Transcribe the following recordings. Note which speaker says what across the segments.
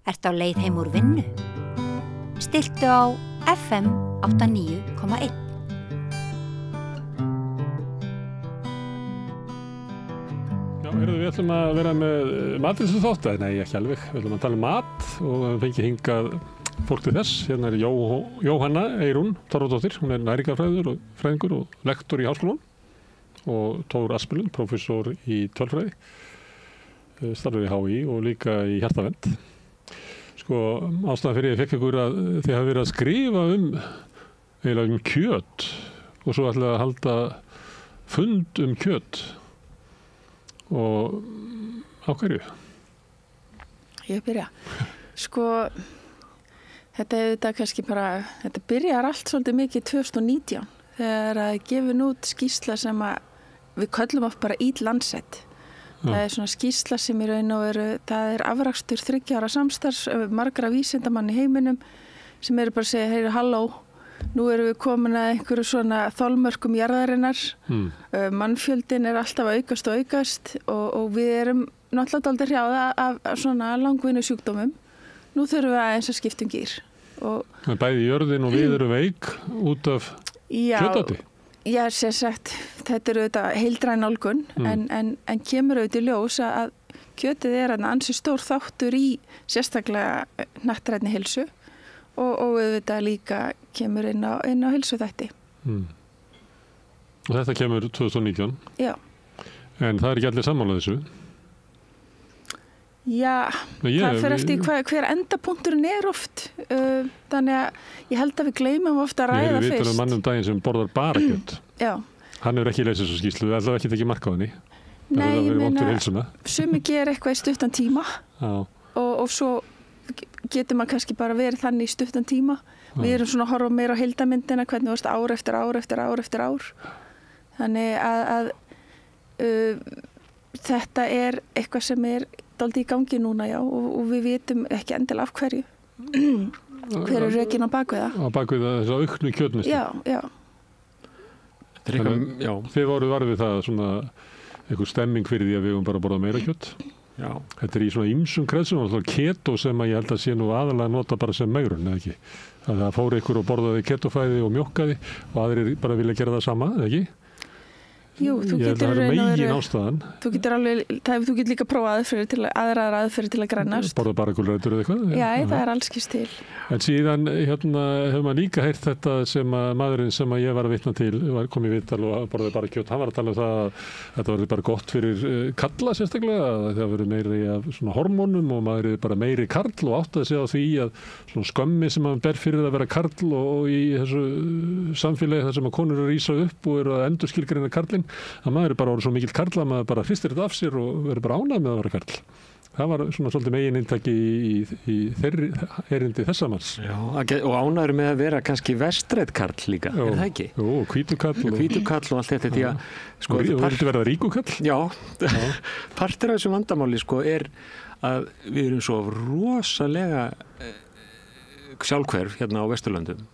Speaker 1: Ertu á leið heim úr vinnu? Stilltu á FM 89,1.
Speaker 2: Já, við ætlum að vera með matriðsum þátt, nei ekki alveg, við ætlum að tala um mat og við fengið hingað fólk til þess. Hérna Jóhanna Eyrún Þorvaldsdóttir, hún næringarfræðingur og lektor í Háskólanum og Thor Aspelund, prófessor í tölfræði, starfur í HÍ og líka í hjartavernd. Sko, ástæðan fyrir ég fekk ykkur að þið hafi verið að skrifa eiginlega kjöt og svo ætlaði að halda fund kjöt. Og á hverju?
Speaker 3: Ég byrja. Sko, þetta kannski bara, þetta byrjar allt svolítið mikið 2019 þegar að gefin út skýrsla sem að við köllum oft bara Eat Lancet. Það er svona skýrsla sem í raun og veru, það er afrakstur 3 ára samstarfs margra vísindamann í heiminum sem eru bara að segja, heyri, halló, nú erum við komin að einhverju svona þolmörkum jarðarinnar, mannfjöldin er alltaf að aukast og við erum náttúrulega dálítið hrjáða af svona langvinnu sjúkdómum. Nú þurfum við aðeins að skipta gír.
Speaker 2: Bæði jörðin og við erum veik út af kjötati?
Speaker 3: Já, sem sagt, þetta er auðvitað heildræn nálgun, en kemur auðvitað í ljós að kjötið er ansi stór þáttur í sérstaklega hnattrænni heilsu og auðvitað líka kemur inn á heilsuþætti.
Speaker 2: Og þetta kemur 2019?
Speaker 3: Já.
Speaker 2: En það er ekki allir sammála þessu?
Speaker 3: Já, það fer eftir hver endapunkturinn er oft. Þannig að ég held að við gleymum ofta að ræða fyrst.
Speaker 2: Við vitum mann daginn sem borðar bara kjöt.
Speaker 3: Já.
Speaker 2: Hann hefur ekki lesið þessu skýrslu, við ætlum ekki tekið mark á henni.
Speaker 3: Nei, ég meina, sumi gera eitthvað í stuttan tíma og svo getur maður kannski bara verið þannig í stuttan tíma. Við erum svona að horfa meira á heildamyndina, hvernig varst ár eftir ár. Þannig að þetta er eitthvað sem er dálítið í gangi núna, já, og við vitum ekki endilega af hverju. Hver er rökin á bakvið það?
Speaker 2: Á bakvið það þess að auknu kjötneyslu?
Speaker 3: Já.
Speaker 2: Þið voruð varfið það svona einhver stemming fyrir því að við höfum bara borðað meira kjöt. Já. Þetta er í svona ýmsum kreðsum, keto sem að ég held að sé nú aðalega nota bara sem megrun, eða ekki? Það fór einhver og borðaði ketofæði og mjólkaði og aðrir bara vilja gera það sama, eða ekki?
Speaker 3: Jú, þú getur líka prófað aðrar aðferðir til að grennast.
Speaker 2: Borða bara gulrætur eða eitthvað?
Speaker 3: Já, það er allskist til.
Speaker 2: En síðan hefur maður líka heyrt þetta sem að maðurinn sem að ég var að vitna til, kom í viðtal og borðaði bara kjöt, hann var að tala um það að þetta var bara gott fyrir kalla sérstaklega, að það verið meiri af svona hormónum og maður er bara meiri karl og áttaði sig á því að svona skömmi sem maður ber fyrir að vera karl og í þessu samfélagi þar sem að konur eru að rísa upp og eru að endurskilgreina karlinn, að maður er bara orðið svo mikill karl að maður bara hristir þetta af sér og verður bara ánægð með að vera karl. Það var svona svolítið megin inntaki í þeirri erindi þessa manns.
Speaker 4: Já, og ánægður með að vera kannski vestrænn karl líka, er það ekki?
Speaker 2: Jú, hvítukarl.
Speaker 4: Hvítukarl og allt þetta, því að
Speaker 2: sko, og viltu verða ríkukarl?
Speaker 4: Já. Partur af þessu vandamáli sko er að við erum svo rosalega sjálfhverf hérna á Vesturlöndum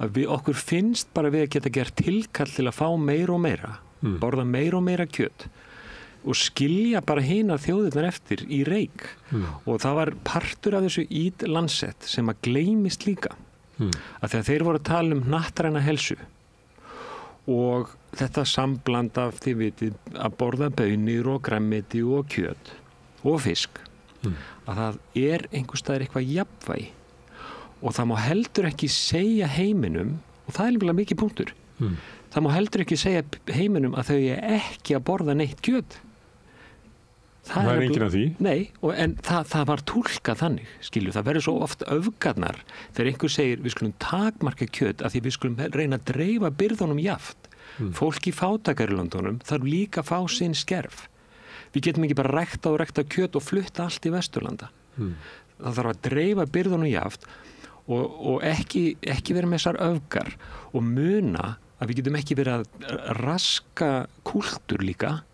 Speaker 4: að okkur finnst bara við að geta gert tilkall til að fá meira og meira. Borða meira og meira kjöt og skilja bara hinar þjóðirnar eftir í reik og það var partur af þessu Eat Lancet sem að gleymist líka að þegar þeir voru að tala um hnattræna heilsu og þetta sambland af þið vitið að borða baunir og grænmeti og kjöt og fisk að það er einhvers staðar eitthvað jafnvægi og það má heldur ekki segja heiminum og það er nefnilega mikið punktur það má heldur ekki segja heiminum að þau er ekki að borða neitt kjöt.
Speaker 2: Það er enginn af því?
Speaker 4: Nei, en það var túlkað þannig, skilju. Það verður svo oft öfgarnar þegar einhver segir við skulum takmarka kjöt af því við skulum reyna að dreifa byrðunum jaft. Fólk í fátækarlöndunum þarf líka að fá sinn skerf. Við getum ekki bara rækta kjöt og flutta allt í Vesturlanda. Það þarf að dreifa byrðunum jaft og ekki vera með þessar öfgar og muna að við getum ekki verið að raska kúltúr líka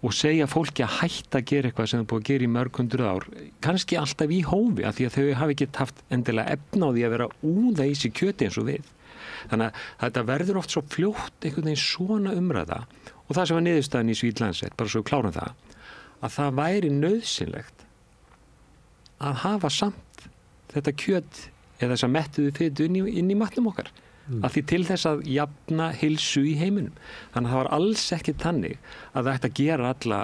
Speaker 4: og segja fólki að hætta að gera eitthvað sem það búið að gera í mörg 100 ár, kannski alltaf í hófi af því að þau hafi ekki haft endilega efna á því að vera úða í sig kjöti eins og við. Þannig að þetta verður oft svo fljótt einhvern veginn svona umræða og það sem var niðurstaðan í Eat Lancet, bara svo klárum það, að það væri nauðsynlegt að hafa samt þetta kjöt eða þess að mettuðu fitu inn í matnum okkar. Að því til þess að jafna heilsu í heiminum. Þannig að það var alls ekki þannig að það ætti að gera alla,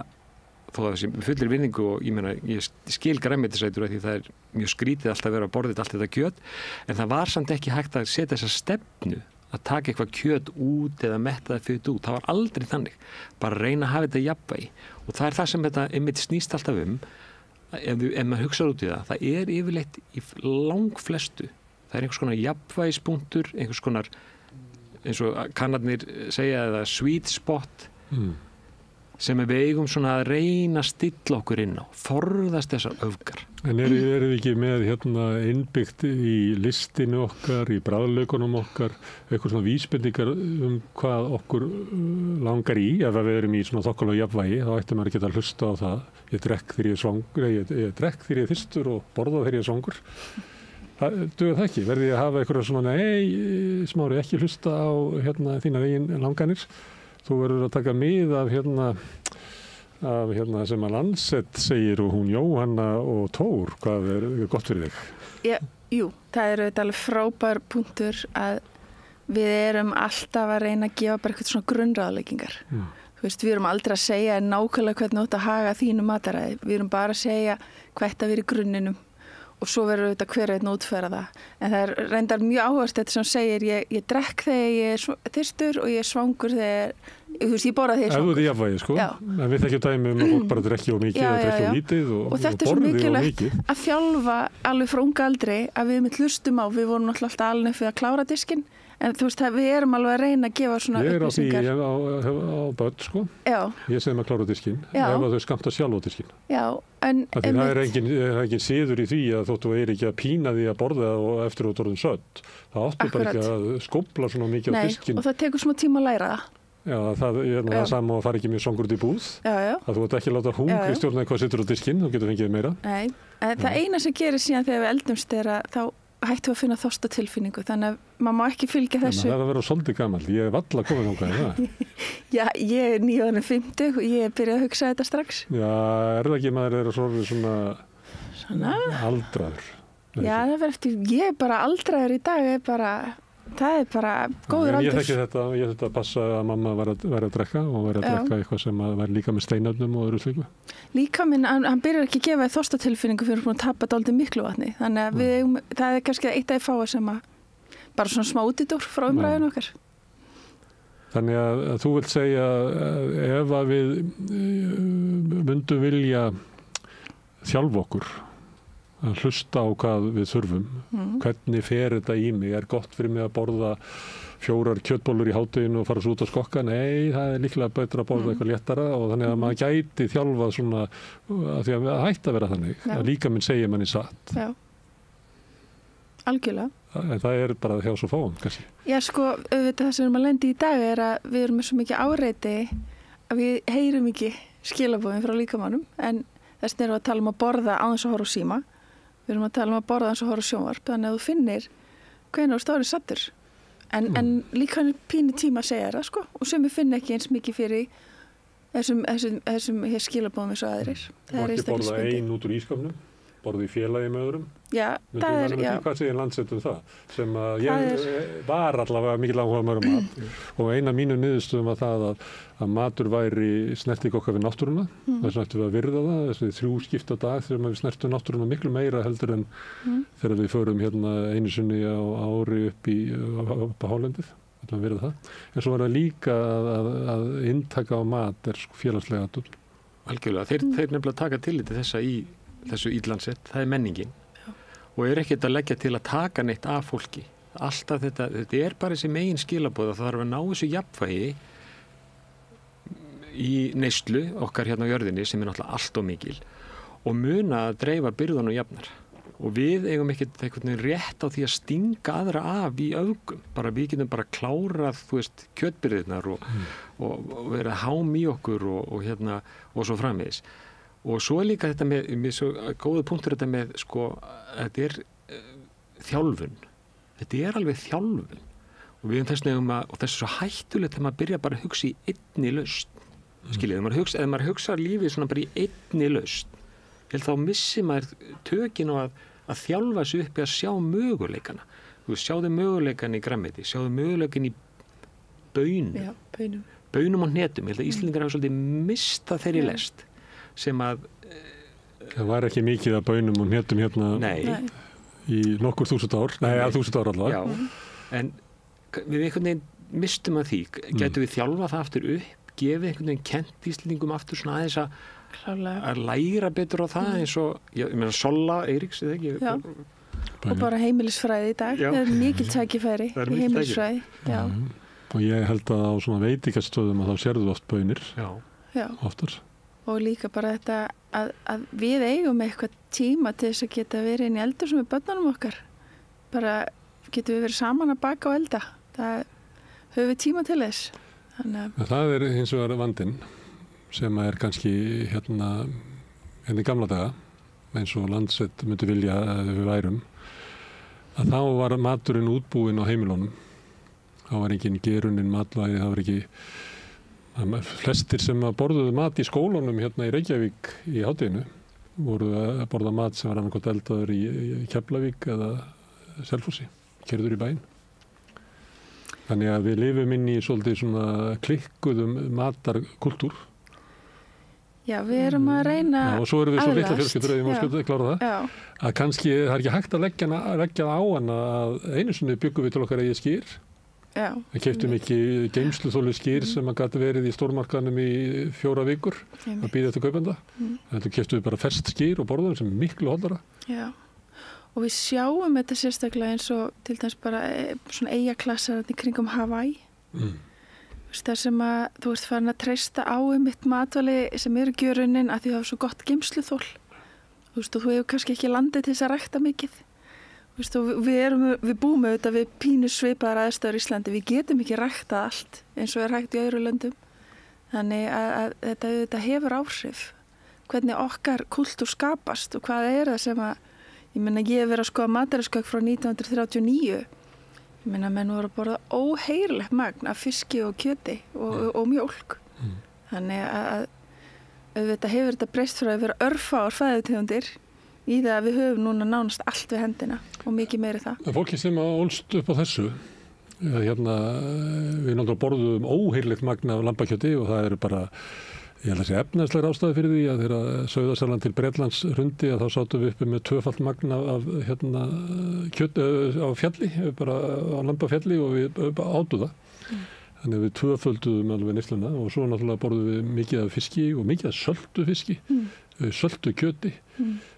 Speaker 4: þó að þessi fullir vinningu og ég skil grænmetisætur því það mjög skrítið alltaf að vera að borða allt þetta kjöt, en það var samt ekki hægt að setja þessa stefnu að taka eitthvað kjöt út eða metta það fitu út. Það var aldrei þannig. Bara reyna að hafa þetta jafnvægi. Og það er það sem þetta einmitt snýst alltaf ef maður hugsaður út í það er yfirleitt í langflestu. Það er einhvers konar jafnvægispunktur, einhvers konar, eins og kannarnir segja, eða sweet spot sem við eigum svona að reyna að stilla okkur inn á, forðast þessar öfgar.
Speaker 2: En erum við ekki með innbyggt í listinu okkar, í bragðlaukunum okkar, eitthvað svona vísbendingar hvað okkur langar í, ef við erum í svona þokkalega jafnvægi, þá ættum maður að geta að hlusta á það. Ég drekk þegar ég er svangur, ég drekk þegar ég er þyrstur og borða þegar ég er svangur. Það dugar það ekki. Verði ég að hafa eitthvað svona, nei, Smári, ekki hlusta á þínar eigin langanir. Þú verður að taka mið af sem að Lancet segir og hún Jóhanna og Tór, hvað er gott fyrir þig?
Speaker 3: Já, jú, það er auðvitað alveg frábær punktur að við erum alltaf að reyna að gefa bara eitthvað svona grunnráðleggingar. Þú veist, við erum aldrei að segja nákvæmlega hvernig þú átt að haga þínu mataræði. Við erum bara að segja hvað þetta verið í grunninum og svo verður auðvitað hver einn útfæra það. En það er reyndar mjög áhugavert þetta sem segir ég drekk þegar ég er þyrstur og ég er svangur þegar, þú veist, ég borða þegar ég er svangur. Ef þú ert í
Speaker 2: jafnvægi, sko. En við þekkjum dæmi að fólk bara drekki of mikið eða drekki of lítið og
Speaker 3: þetta er svo mikilvægt að þjálfa alveg frá unga aldri að við með hlustum á, við vorum náttúrulega alltaf alveg fyrir að klára diskinn. En þú veist, við erum alveg að reyna að gefa svona upplýsingar.
Speaker 2: Ég er á börn, sko.
Speaker 3: Já.
Speaker 2: Ég segði maður klára diskinn, ef þau skammta sjálf á diskinn.
Speaker 3: Já, en
Speaker 2: það er engin siður í því að þóttu er ekki að pína því að borða og eftir að orðin sött. Það áttu bara ekki að skópla svona mikið á diskinn.
Speaker 3: Nei, og það tekur smá tíma að læra það.
Speaker 2: Já, það er það sama og fara ekki mjög svangur út í búð.
Speaker 3: Já.
Speaker 2: Að þú ert ekki að láta hungri stjórna hvað situr á diskinn, þú getur fengið meira.
Speaker 3: Nei, það eina sem gerir síðan þegar við eldumst er að þá hættu að finna þorstatilfinningu, þannig að maður má ekki fylgja þessu.
Speaker 2: Það er að vera svolítið gamall, ég hef alla komið þangað í það.
Speaker 3: Já, ég er 950 og ég byrjaði að hugsa þetta strax.
Speaker 2: Já, er það ekki maður er svona aldraður?
Speaker 3: Já, það verður eftir, ég er bara aldraður í dag, það er bara góður aldur.
Speaker 2: Ég þekki þetta, ég þetta að passa að mamma væri að drekka og væri að drekka eitthvað sem væri líka með steinöfnum og öðru slíku.
Speaker 3: Líka minn, hann byrjar ekki að gefa þorstatilfinningu fyrir að tapa dálítið miklu vatni. Þannig að það er kannski eitt af því fáa sem að bara svona smá útidór frá umræðinu okkar.
Speaker 2: Þannig að þú vilt segja ef að við myndum vilja þjálfa okkur að hlusta á hvað við þurfum, hvernig fer þetta í mig, er gott fyrir mig að borða 4 kjötbollur í hádeginu og fara svo út að skokka, nei, það er líklega betra að borða eitthvað léttara og þannig að maður gæti þjálfað svona, að því að það hætti að vera þannig, að líka minn segja manni satt.
Speaker 3: Já, algjörlega.
Speaker 2: En það er bara hjá svo fáum, kannski.
Speaker 3: Já, sko, auðvitað það sem við erum að lendi í dag er að við erum með svo mikið áreiti að við heyrum ekki skilaboðin frá líkamannum, en þess erum við að tala um að borða án þess að horfa á síma. Við erum að tala um að borða eins og horfa á sjónvarp, þannig að þú finnir hvenær þú stórið sattur. En líka hann er pínu tíma að segja það, sko, og sem við finnum ekki eins mikið fyrir þessum skilabóðum eins og aðrir.
Speaker 2: Það er ekki borða ein út úr ískapnum, borða í félagi með öðrum.
Speaker 3: Já, það er, já.
Speaker 2: Hvað segir Lancet um það? Sem að ég var allavega mikil áhuga maður um mat og eina mínu niðurstöðum var það að matur væri snerting okkar við náttúruna, þess að ættum við að virða það, þessi 3 skipt á dag þegar við snertum náttúruna miklu meira heldur en þegar við förum einu sinni á ári upp á hálendið, ætlum að virða það. En svo var það líka að inntaka á mat er félagslega aðdun.
Speaker 4: Algjörlega, þeir nefnilega taka tillit til þessa í þessu Lancet, það er menningin. Og er ekkert að leggja til að taka neitt af fólki. Alltaf þetta er bara þessi megin skilaboð að það þarf að ná þessu jafnvægi í neyslu okkar hérna á jörðinni sem er náttúrulega allt og mikil og muna að dreifa byrðunum jafnar. Og við eigum ekkert einhvern veginn rétt á því að stinga aðra af í öfgum. Við getum bara klárað, þú veist, kjötbyrðirnar og verið hám í okkur og svo framvegis. Og svo er líka þetta með svo góða punktur þetta með, sko, þetta er þjálfun. Þetta er alveg þjálfun. Og við þess er svo hættulegt þegar maður byrja bara að hugsa í einni lausn. Skiljið, ef maður hugsa lífið svona bara í einni lausn, held þá missi maður tökin á að þjálfa sig upp í að sjá möguleikana. Þú veist, sjáðu möguleikan í grænmeti, sjáðu möguleikan í baunum.
Speaker 3: Já, baunum.
Speaker 4: Baunum og hnetum. Ég held að Íslendingar hafa svolítið mistað þeirri lest sem að...
Speaker 2: Það var ekki mikið af baunum og hnetum hérna í nokkur 1000 ár. Nei, að 1000 ár allavega.
Speaker 4: Já, en við einhvern veginn mistum að því. Gætu við þjálfa það aftur upp, gefið einhvern veginn kent Íslendingum aftur svona aðeins að læra betur á það eins og, ég meina Solla Eiríks, eða ekki?
Speaker 3: Já. Og bara heimilisfræði í dag. Það er mikil tækifæri í heimilisfræði. Já.
Speaker 2: Og ég held að á svona veitingastöðum að þá sérðu oft baunir.
Speaker 3: Já.
Speaker 2: Oftar.
Speaker 3: Og líka bara þetta að við eigum eitthvað tíma til þess að geta verið inn í eldur sem er börnunum okkar. Bara getum við verið saman að baka og elda. Það höfum við tíma til þess.
Speaker 2: Það er hins vegar vandinn sem er kannski hérna í gamla daga, eins og Landsrétt myndi vilja að við værum, að þá var maturinn útbúinn á heimilunum. Það var engin geruninn matvæði, það var ekki flestir sem borðuðu mat í skólanum hérna í Reykjavík í hádeginu voru að borða mat sem var annarkot eldaður í Keflavík eða Selfossi, keyrður í bæinn. Þannig að við lifum inn í svolítið svona klikkuðum matarkultúr.
Speaker 3: Já, við erum að reyna
Speaker 2: og svo erum við svo litla fjölskyldur, ég má skjóta að klára það.
Speaker 3: Já.
Speaker 2: Að kannski það er ekki hægt að leggja á hana að einu sinni byggum við til okkar eigið skýr.
Speaker 3: Já.
Speaker 2: Við keyptum ekki geymsluþoli skýr sem að gæti verið í stórmarkaðnum í 4 vikur að bíða eftir kaupenda. Þetta keyptum við bara ferskt skýr og borðum sem er miklu holdara.
Speaker 3: Já. Og við sjáum þetta sérstaklega eins og til dæmis bara svona eyjaklassar í kringum Hawaii. Það sem að þú ert farin að treysta á einmitt matvæli sem eru gjörunnin að því það er svo gott geymsluþol. Og þú hefur kannski ekki landið til þess að rækta mikið. Við búum auðvitað við pínu svipaðar aðstæður í Íslandi. Við getum ekki ræktað allt eins og er hægt í öðru löndum. Þannig að þetta hefur áhrif. Hvernig okkar kultúr skapast og hvað er það sem að ég meina, ég hef verið að skoða mataræðisgögn frá 1939. Ég meina, menn voru að borða óheyrlegt magn af fiski og kjöti og mjólk. Þannig að þetta hefur þetta breyst frá að vera örfáar fæðutegundir í það að við höfum núna nánast allt við hendina og mikið meiri það.
Speaker 2: Fólki sem ólst upp á þessu, við náttúrulega borðum óheyrlegt magn af lambakjöti og það eru bara ég held að sé efnaðslegar ástæði fyrir því að þegar Sauðasalan til Bretlands hrundi að þá sátum við uppi með 2-falt magn af kjöt á fjalli, bara á lambafjalli og við átu það. Þannig að við 2-földuðum alveg neysluna og svo náttúrulega borðum við mikið af fiski og mikið af söltu fiski, söltu kjöti.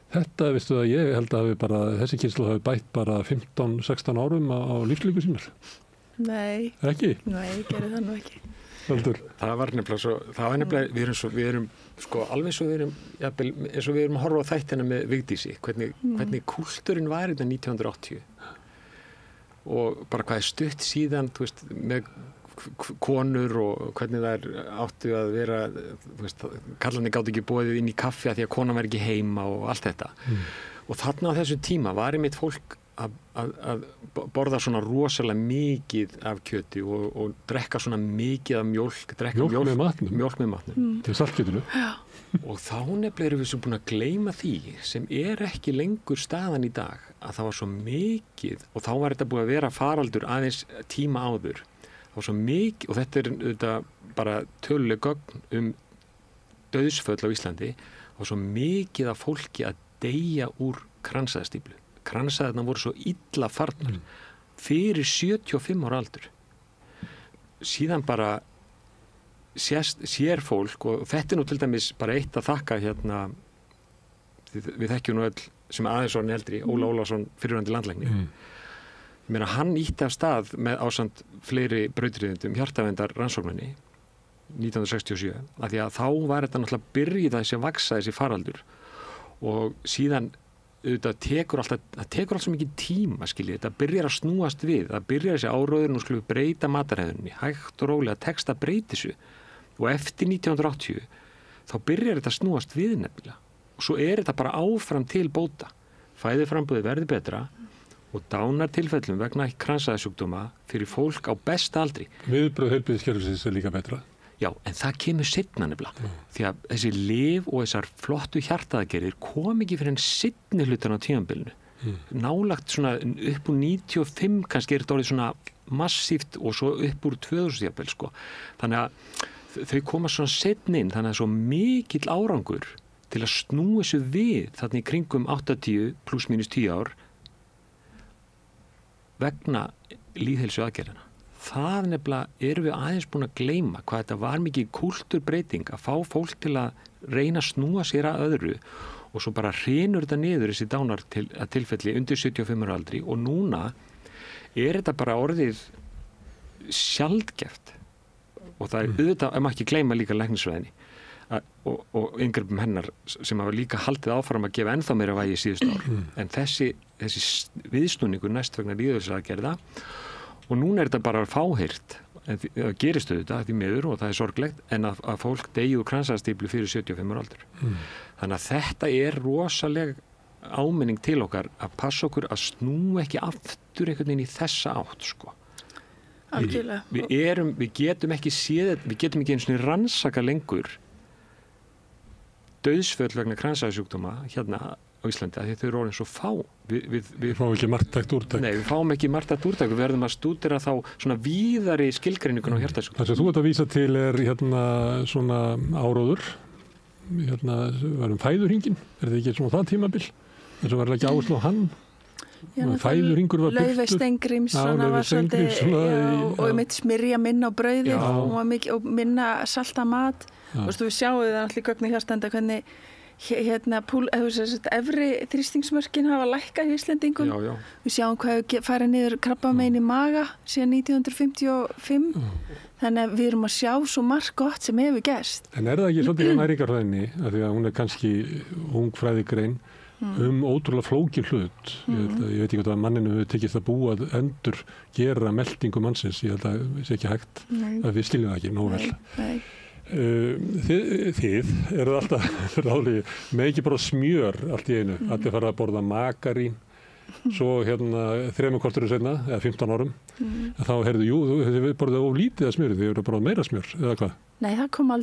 Speaker 2: Þetta, veistu það, ég held að þessi kynslóð hafi bætt bara 15-16 árum á lífslíku sínar.
Speaker 3: Nei.
Speaker 2: Ekki?
Speaker 3: Nei, gerir það nú ekki.
Speaker 4: Það var nefnilega svo, við erum sko alveg svo við erum að horfa á þættina með Vigdísi, hvernig kúltúrin var þetta 1980 og bara hvað er stutt síðan, þú veist, með konur og hvernig það áttu að vera, þú veist, kallarnir gátu ekki boðið inn í kaffi að því að konan var ekki heima og allt þetta. Og þarna á þessu tíma var einmitt fólk að borða svona rosalega mikið af kjöti og drekka svona mikið af mjólk, mjólk með matnum.
Speaker 2: Til saltkjötinu.
Speaker 4: Og þá nefnilega erum við svo búin að gleyma því sem er ekki lengur staðan í dag að það var svo mikið og þá var þetta búið að vera faraldur aðeins tíma áður. Það var svo mikið og þetta er bara töluleg gögn dauðsföll á Íslandi og svo mikið af fólki að deyja úr kransæðastíflu. Kransæðarna voru svo illa farnar fyrir 75 ára aldur. Síðan bara sér fólk og þetta nú til dæmis bara eitt að þakka hérna við þekkjum nú öll sem aðeins orðin eldri, Óla Ólafsson fyrrverandi landlæknir. Ég meina hann ítti af stað með ásamt fleiri brautryðendum hjartaverndar rannsókninni 1967 af því að þá var þetta náttúrulega byrjið þessi að vaksa þessi faraldur og síðan það tekur alltaf svo mikið tíma, skiljið, þetta byrjar að snúast við, það byrjar þessi áróður og skulum breyta matarhefðunni, hægt og rólega tekst að breyta þessu og eftir 1980 þá byrjar þetta að snúast við nefnilega og svo er þetta bara áfram til bóta, fæðuframboðið verður betra og dánartilfellum vegna kransæðasjúkdóma fyrir fólk á besta aldri.
Speaker 2: Viðbrögð heilbrigðiskerfisins er líka betra.
Speaker 4: Já, en það kemur seinna nefnilega. Því að þessi lyf og þessar flottu hjartaaðgerðir kom ekki fyrir en seinni hlutan á tímabilinu. Nálagt svona upp úr 95 kannski þetta orðið svona massíft og svo upp úr 2000 jafnvel sko. Þannig að þau koma svona seinni inn, þannig að svo mikill árangur til að snúa þessu við þarna í kringum 80 pluss mínus 10 ár vegna lýðheilsu aðgerðina. Það nefnilega erum við aðeins búin að gleyma hvað þetta var mikið kúltúrbreyting að fá fólk til að reyna að snúa sér að öðru og svo bara hrynur þetta niður þessi dánar tilfelli undir 75 ára aldri og núna er þetta bara orðið sjaldgæft og það er auðvitað, ef maður ekki gleyma líka læknisfræðinni og inngripum hennar sem hafa líka haldið áfram að gefa ennþá meira vægi síðustu ár en þessi viðsnúningur næst vegna lýðheilsuaðgerða og núna er þetta bara fáheyrt það gerist auðvitað því miður og það er sorglegt en að fólk deyju úr kransæðastíflu fyrir 75 ára aldur þannig að þetta er rosaleg áminning til okkar að passa okkur að snúa ekki aftur einhvern veginn í þessa átt sko.
Speaker 3: Algjörlega.
Speaker 4: Við getum ekki séð, við getum ekki eins og rannsaka lengur dauðsföll vegna kransæðasjúkdóma hérna á Íslandi að þau eru orðin svo fá.
Speaker 2: Við fáum ekki marktækt úrtak.
Speaker 4: Nei, við fáum ekki marktækt úrtak. Við verðum að stúdera þá svona víðari skilgreiningun á hjartasjúkdóma.
Speaker 2: Það sem þú ert að vísa til er hérna svona áróður. Hérna varum fæðurhringin. Er það ekki svona það tímabil? Þess að var ekki áherslu á hann. Fæðurhingur var byrktur.
Speaker 3: Laufey Steingríms var svolítið og mitt smyrja minna á brauði og minna salta mat. Þú veist, við sjáum það allir gögn í hjartanda hvernig efri þrýstingsmörkin hafa lækkað í Íslendingum. Við sjáum hvað farið niður krabbamein í maga síðan 1955. Þannig að við erum að sjá svo margt gott sem hefur gerst.
Speaker 2: En er það ekki svolítið á næringarfræðinni, af því að hún er kannski ung fræðigrein, ótrúlega flókin hlut. Ég veit ekki hvað manninu hefur tekist að búa að endur gera meltingu mannsins. Ég held að það sé ekki hægt að við skiljum það ekki nóg vel.
Speaker 3: Nei.
Speaker 2: Þið eru alltaf ráðlega með ekki bara smjör allt í einu, allir fara að borða makarín svo hérna 3 korterum seinna, eða 15 árum þá þið borðið of lítið að smjöri, þið eru bara meira smjör, eða hvað?
Speaker 3: Nei, það kom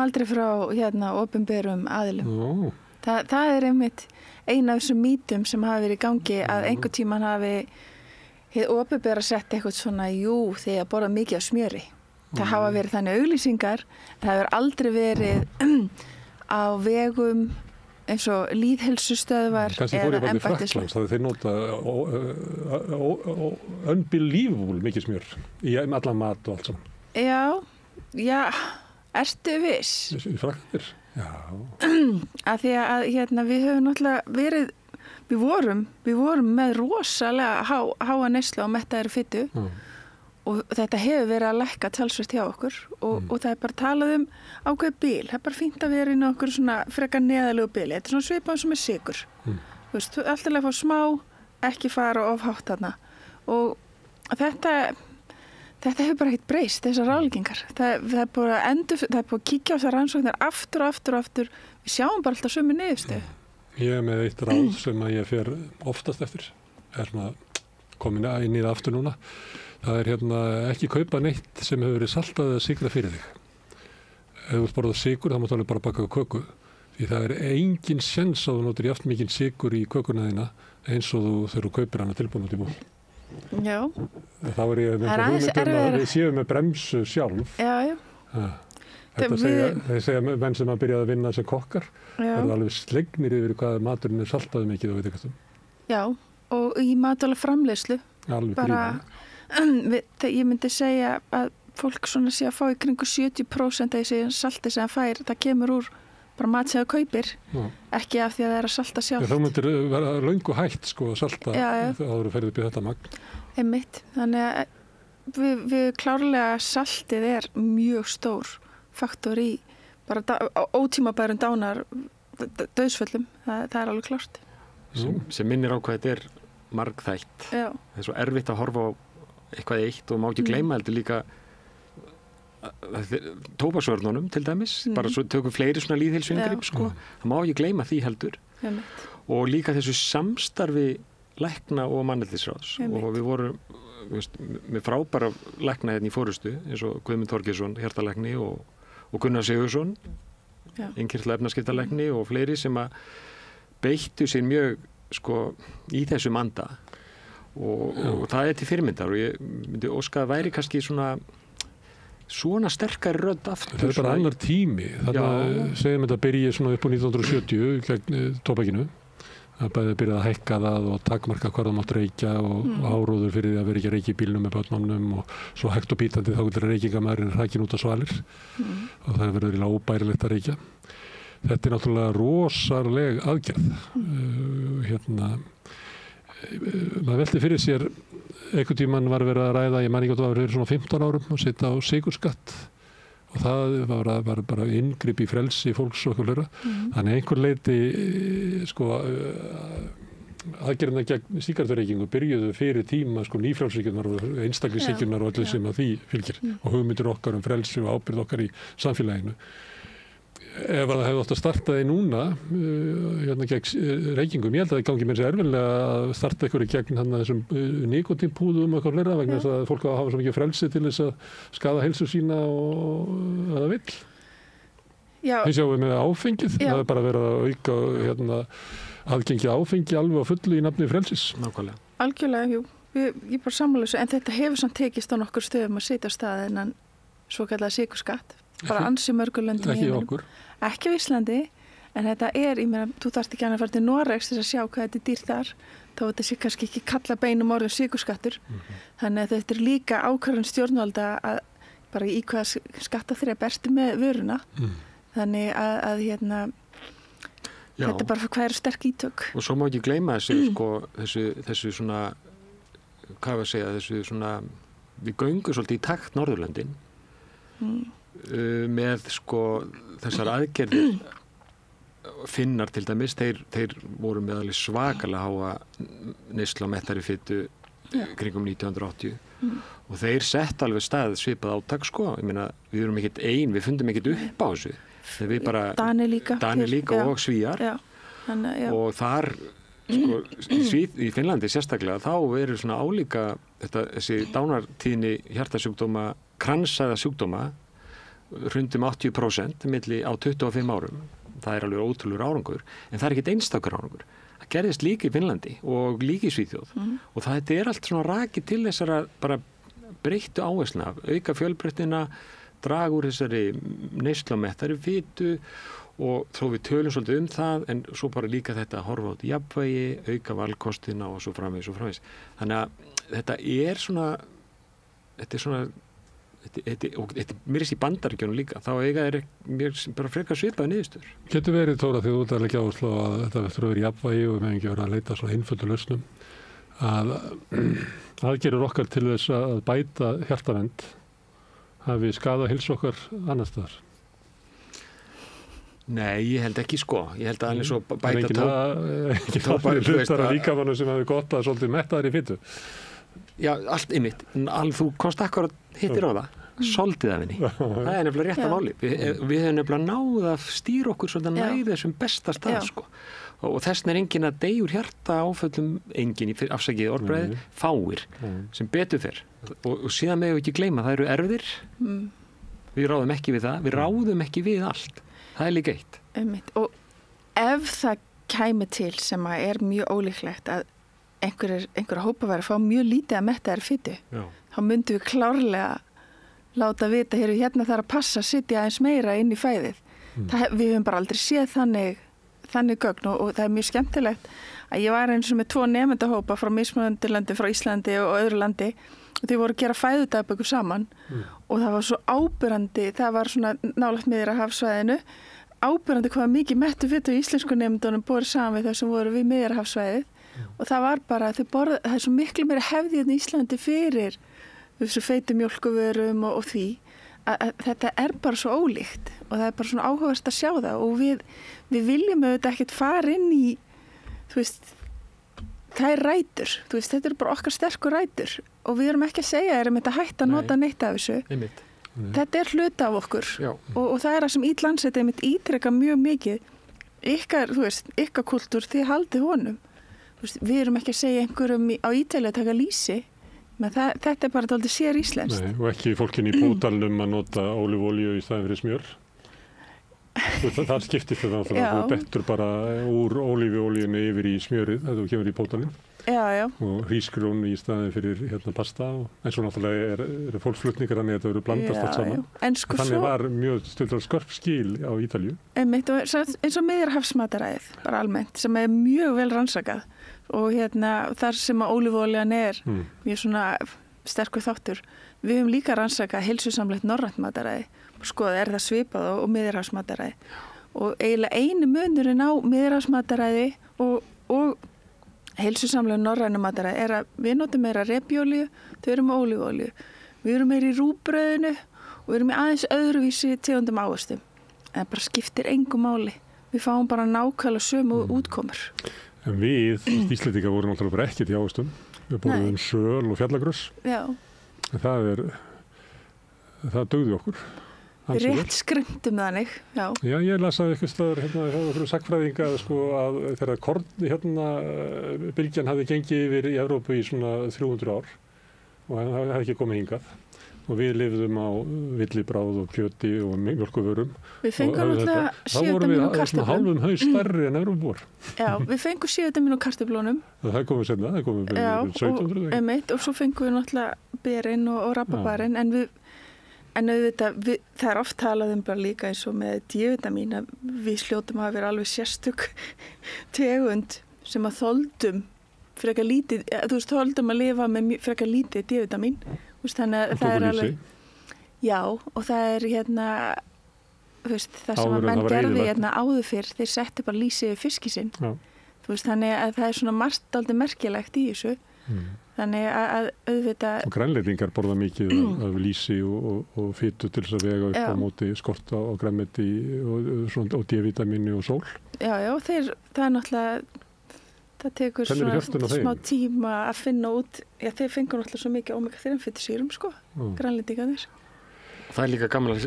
Speaker 3: aldrei frá opinberum aðilum. Það er einmitt eina af þessum mítum sem hafa verið í gangi að einhver tíman hafi hið opinbera sett eitthvað svona, þið að borða mikið af smjöri. Það hafa verið þannig auglýsingar, það hefur aldrei verið á vegum eins og lýðheilsustöðvar eða embættismenn. Kannski fór ég bara til Frakklands, það þeir nota unbelievable mikið smjör í allan mat og allt saman. Já, ertu viss?
Speaker 2: Í Fraklandir, já.
Speaker 3: Af því að við höfum náttúrulega verið, við vorum með rosalega háa neyslu á mettaðri fitu. Og þetta hefur verið að lækka talsvert hjá okkur og það er bara talað ákveð bil. Það er bara fínt að vera inn á okkur svona frekar neðalegu bili. Þetta er svona svipað sem er sykur. Þú veist, alltaf að fá smá, ekki fara of hátt þarna. Og þetta hefur bara ekkert breyst, þessar ráðleggingar. Það er búið að kíkja á þessar rannsóknir aftur. Við sjáum bara alltaf sömu niðurstöðu.
Speaker 2: Ég er með eitt ráð sem að ég fer oftast eftir. Er svona komin inn í það aftur núna. Það er ekki kaupa neitt sem hefur verið saltað eða sykrað fyrir þig. Ef þú ert borðað sykur, þá máttu alveg bara baka köku. Því það er engin séns að þú notir jafn mikinn sykur í kökuna þína eins og þegar þú kaupir hana tilbúin út í búl.
Speaker 3: Já.
Speaker 2: Þá er ég með hugmyndum að við séum með bremsu sjálf.
Speaker 3: Já.
Speaker 2: Þeir segja menn sem að byrja að vinna sem kokkar. Það er alveg slegnir yfir hvað maturinn er saltaði mikið og veit eitthvað.
Speaker 3: Já, og í matvæla framleiðslu.
Speaker 2: Alveg gríðan.
Speaker 3: Ég myndi segja að fólk svona sé að fá í kringu 70% af þessi salti sem það fær, það kemur úr bara mat sem það kaupir, ekki af því að það er að salta sjálft.
Speaker 2: Þá myndir vera löngu hægt að salta áður að ferði upp í þetta magn.
Speaker 3: Einmitt, þannig að við klárlega saltið er mjög stór faktor í bara ótímabærum dauðsföllum, það er alveg klárt.
Speaker 4: Sem minnir á hvað þetta er margþætt. Það er svo erfitt að horfa á eitthvað eitt og má ekki gleyma heldur líka tóbaksvörnunum til dæmis, bara svo tökum fleiri svona lýðheilsuinngrip sko. Það má ekki gleyma því heldur. Og líka þessu samstarfi lækna og manneldisráðs og við með frábæra lækna hérna í fórustu eins og Guðmund Þorgeirsson, hjartalækni og Gunnar Sigurðsson, innkirtla efnaskiptalækni og fleiri sem að beittu sér mjög í þessum anda og það til fyrirmyndar og ég myndi óska að væri kannski svona sterkari rödd aftur.
Speaker 2: Það bara annar tími. Þannig að segjum þetta byrji svona upp á 1970 gegn tóbakinu. Það byrjaði að hækka það og takmarka hvað það mátt reykja og áróður fyrir því að vera ekki að reykja í bílnum með börnunum og svo hægt og bítandi þá getur reykingamæðurinn hrakin út á svalir og það verður óbærilegt að reykja. Þetta náttúrulega rosaleg aðgerð. Maður velti fyrir sér einhvern tímann var verið að ræða, ég man ekki að það var fyrir svona 15 árum að setja á sykurskatt og það var bara inngrip í frelsi fólks og eitthvað hlera. Þannig einhver leiti aðgerðina gegn sígarettureykingu byrjuðu fyrir tíma nýfrjálshyggjurnar og einstaklingshyggjurnar og allir sem að því fylgir og hugmyndir okkar frelsi og ábyrgð okkar í samfélaginu. Ef það hefði átt að starta því núna gegn reykingum, ég held að það gangi mér sér erfilega að starta einhverju gegn þessum nikotínpúðum og eitthvað fleira vegna þess að fólk á að hafa svo mikið frelsi til þess að skaða heilsu sína og að það vill. Við sjáum með áfengið, það bara verið að auka aðgengi áfengi alveg á fullu í nafni frelsis.
Speaker 4: Nákvæmlega.
Speaker 3: Algjörlega, ég bara sammála þessu, en þetta hefur samt tekist á nokkur stöðum að setja á stað en svo kallaða sykurskatt. Bara ansi mörgur löndum
Speaker 2: í heiminum.
Speaker 3: Ekki á Íslandi, en þetta ég meina, þú þarft ekki að fara til Noregs til að sjá hvað þetta dýrt þar, þá þetta sé kannski ekki kalla beinum orðum sykurskattur. Þannig að þetta er líka ákvörðun stjórnvalda að bara í hvað skattaþrep ertu með vöruna. Þannig að þetta bara hvað eru sterk ítök.
Speaker 4: Og svo má ekki gleyma þessu svona, hvað var að segja, þessu svona, við göngum svolítið í takt Norðurlöndin. Með þessar aðgerðir Finnar til dæmis, þeir voru með alveg svakalega háa neyslu á mettari fitu kringum 1980 og þeir sett alveg stað svipað átak ég meina, við erum ekkert við fundum ekkert upp á þessu við bara, Dani líka og Svíar og þar í Finnlandi sérstaklega þá eru svona álíka þessi dánartíðni hjartasjúkdóma, kransaða sjúkdóma rundum 80% milli á 25 árum. Það er alveg ótrúlegur árangur, en það er ekkert einstakur árangur. Það gerðist líka í Finnlandi og líka í Svíþjóð og það er allt svona rakið til þessara bara breyttu áherslna, auka fjölbreytnina, draga úr þessari neyslu á mettari fitu og þó við tölum svolítið það, en svo bara líka þetta að horfa út í jafnvægi, auka valkostina og svo framvegis. Þannig að þetta er svona mér í Bandaríkjunum líka, þá mér bara frekar svipaði niðurstöður.
Speaker 2: Getur verið, Þóra, því þú ert að leggja áherslu á að þetta verður að vera í jafnvægi og við hefum ekki verið að leita svona einföldu lausnum, að aðgerðir okkar til þess að bæta hjartavernd hafi skadað heilsu okkar annars staðar.
Speaker 4: Nei, ég held ekki Ég held að hann svo bæta
Speaker 2: ekki það hlutar að líkamannu sem hafi gott að svolítið mettaðir í fitu.
Speaker 4: Já, allt einmitt. Þú komst akkurat hittir á það. Soldið af henni. Það er nefnilega rétt af máli. Við hefum nefnilega náð að stýra okkur svolítið næði þessum besta stað, Og þessna er enginn að deyja úr hjarta áföllum, enginn í afsakið orðbræði, fáir, sem betur fer. Og síðan megum við ekki gleyma, það eru erfðir. Við ráðum ekki við það. Við ráðum ekki við allt. Það er líka eitt.
Speaker 3: Og ef það kæmi til sem að er mjög ólíklegt að einhverja hópa væri að fá mjög lítið að mettaðri fitu, þá myndum við klárlega láta vita, hérna þarf að passa að sitja aðeins meira inn í fæðið. Við höfum bara aldrei séð þannig gögn og það er mjög skemmtilegt að ég var eins og með 2 nemendahópa frá mismunandi landi, frá Íslandi og öðru landi og þau voru að gera fæðudagbækur saman og það var svo áberandi, það var svona nálægt Miðjarðarhafssvæðinu, áberandi hvað mikið mettu fitu í íslensku nemendunum borið saman við þau sem voru við Miðjarðarhafssvæðið og það var bara, það er svo miklu meira hefði í Íslandi fyrir þessu feitu mjólkuvörum og því að þetta er bara svo ólíkt og það er bara svona áhugavert að sjá það og við viljum auðvitað ekkert fara inn í, það er rætur, þetta eru bara okkar sterkur rætur og við erum ekki að segja þetta hætt að nota neitt af þessu. Þetta er hluta af okkur og það er það sem Landsrétt ítrekka mjög mikið. Ykkar kultúr, þið haldið honum. Við erum ekki að segja einhverjum á Ítalíu að taka lýsi. Þetta bara dálítið sér íslenskt.
Speaker 2: Nei, og ekki fólkin í Pódalnum að nota ólífuolíu í staðin fyrir smjör. Það skiptir fyrir það að þú dettur bara úr ólífuolíunni yfir í smjörið þegar þú kemur í Pódalinn.
Speaker 3: Já.
Speaker 2: Og hrísgrjón í staðin fyrir pasta. En svo náttúrulega er fólksflutningar þannig að þetta verður blandast allt saman.
Speaker 3: Sko
Speaker 2: þannig var mjög stundar skörp skil á Ítalíu.
Speaker 3: Einmitt, og eins og Miðjarðarhafsmataræðið, bara almennt, sem er mjög vel rannsakað. Og þar sem að ólífuolían er mjög svona sterkur þáttur. Við höfum líka rannsakað heilsusamlegt norrænt mataræði. Skoða, er það svipað og Miðjarðarhafsmataræði. Og eiginlega einu munurinn á Miðjarðarhafsmataræði og heilsusamlegu norrænu mataræði er að við notum meira repjolíu, þau eru með ólífuolíu. Við erum meira í rúgbrauðinu og við erum í aðeins öðruvísi tegundum ávöxtum. En það bara skiptir engu máli. Við fáum bara nákvæmlega sömu útkomur.
Speaker 2: En við, Íslendingar, vorum náttúrulega bara ekkert í ávöxtum. Við borðum söl og fjallagröss.
Speaker 3: Já.
Speaker 2: En það dugði okkur.
Speaker 3: Rétt skrymtum þannig, já. Já,
Speaker 2: ég lasaði eitthvað staðar okkur sagnfræðinga að þegar bylgjan hafði gengið yfir í Evrópu í svona 300 ár og það hafði ekki komið hingað og við lifðum á villibráð og kjöti og mjólkurvörum.
Speaker 3: Við fengum náttúrulega 7 vitamín úr kartöflum.
Speaker 2: Þá vorum við hálfum haus stærri en Evrópubúar.
Speaker 3: Já, við fengum 7 vitamín úr kartöflunum.
Speaker 2: Það komið senna, það komið 1700.
Speaker 3: Já, og svo fengum við náttúrulega berinn og rabarbarinn, en auðvitað, það er oft talað bara líka eins og með D-vitamín að við hljótum að vera alveg sérstök tegund sem að þoldum frekar lítið, þoldum að lifa með frekar lítið D-vitamín. Þannig að það er alveg, já, og það er það sem að menn gerði áður fyrr, þeir setti bara lýsi yfir fiski sinn. Þannig að það er svona margt dálítið merkilegt í þessu. Þannig að auðvitað... Og
Speaker 2: grænlendingar borða mikið af lýsi og fitu til þess að vega upp á móti skorta og grænmeti og D-vitamíni og sól. Já,
Speaker 3: það er náttúrulega... Það tekur svona smá tíma að finna út... Já, þeir fengur náttúrulega svo mikið omega-3 fitusýrum, grænlendingarnir.
Speaker 4: Það er líka gaman að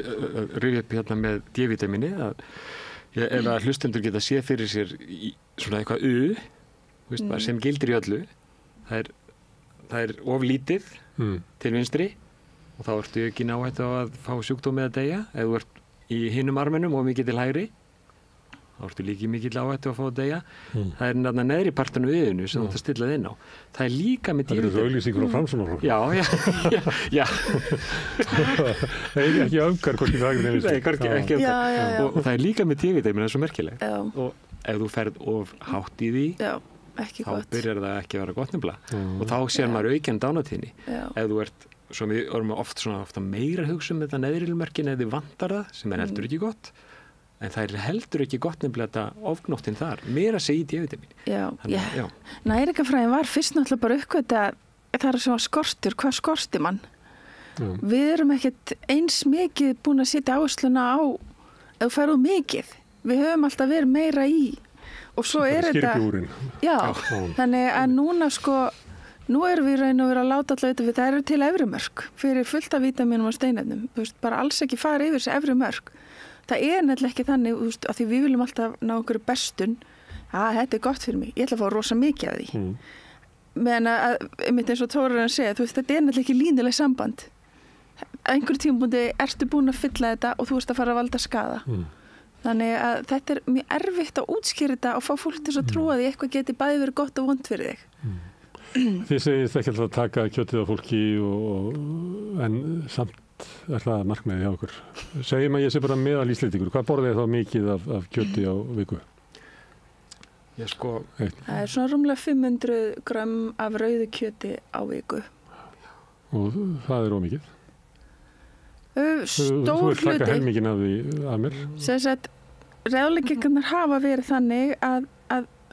Speaker 4: rifja upp með D-vitamini ef að hlustendur geta séð fyrir sér svona eitthvað sem gildir í öllu. Það er of lítið til vinstri og þá ertu ekki náhættu á að fá sjúkdómi að deyja. Ef þú ert í hinum arminum og mikið til hægri, þá ertu líki mikið áhættu að fá að deyja. Það er náttúrulega neðri partinu viðinu sem þú ert að stilla inn á. Það er líka með
Speaker 2: D-vitamín. Það eru auglýsingur á Framsóknarflokknum. Já. Það er ekki öfgar hvorki hægri nefnist.
Speaker 4: Nei, ekki öfgar. Og það er líka með D-vitamín, það er svo merkilegt. Og ef þú ferð of hátt í því, þá byrjar það ekki að vera gott nefnilega og þá sér maður aukinn dánatíðni. Ef þú ert, svo við erum ofta meira að hugsa þetta neðrilmörkin eða þið vantar það, sem er heldur ekki gott, en það er heldur ekki gott nefnilega þetta ofgnóttin þar, meira segi D-vitamín.
Speaker 3: Já. Næringarfræðin var fyrst náttúrulega bara uppgötvað það er svona skortur, hvað skorti mann? Við erum ekkert eins mikið búin að setja áhersluna á ef þú færðu mikið. Við höfum alltaf verið meira í og svo er þetta, þannig að núna nú erum við raun og vera að láta alltaf þetta, það eru til efrimörk fyrir fullt af vítamínum og steinefnum, bara alls ekki fara yfir þessi efrimörk. Það er nefnilega ekki þannig, af því við viljum alltaf ná okkur bestun, þetta er gott fyrir mig, ég ætla að fá rosa mikið af því. Meðan að, einmitt eins og Þórarinn segja, þetta er nefnilega ekki línuleg samband. Einhverjum tímapunkti ertu búin að fylla þetta og þú ert að fara að valda skaða. Þannig að þetta er mjög erfitt að útskýra þetta og fá fólk til að trúa því eitthvað geti bæði verið gott og vont fyrir þig.
Speaker 2: Þið segist ekki alltaf að taka kjötið á fólki en samt er það markmiðið hjá okkur. Segjum að ég sé bara meðal Íslendingur. Hvað borðið þá mikið af kjöti á viku?
Speaker 3: Það er svona rúmlega 500 grömm af rauðu kjöti á viku.
Speaker 2: Og það er ómikið?
Speaker 3: Stór hluti.
Speaker 2: Þú vilt taka helmingin af því að mér?
Speaker 3: Þess að ráðleggingarnar hafa verið þannig að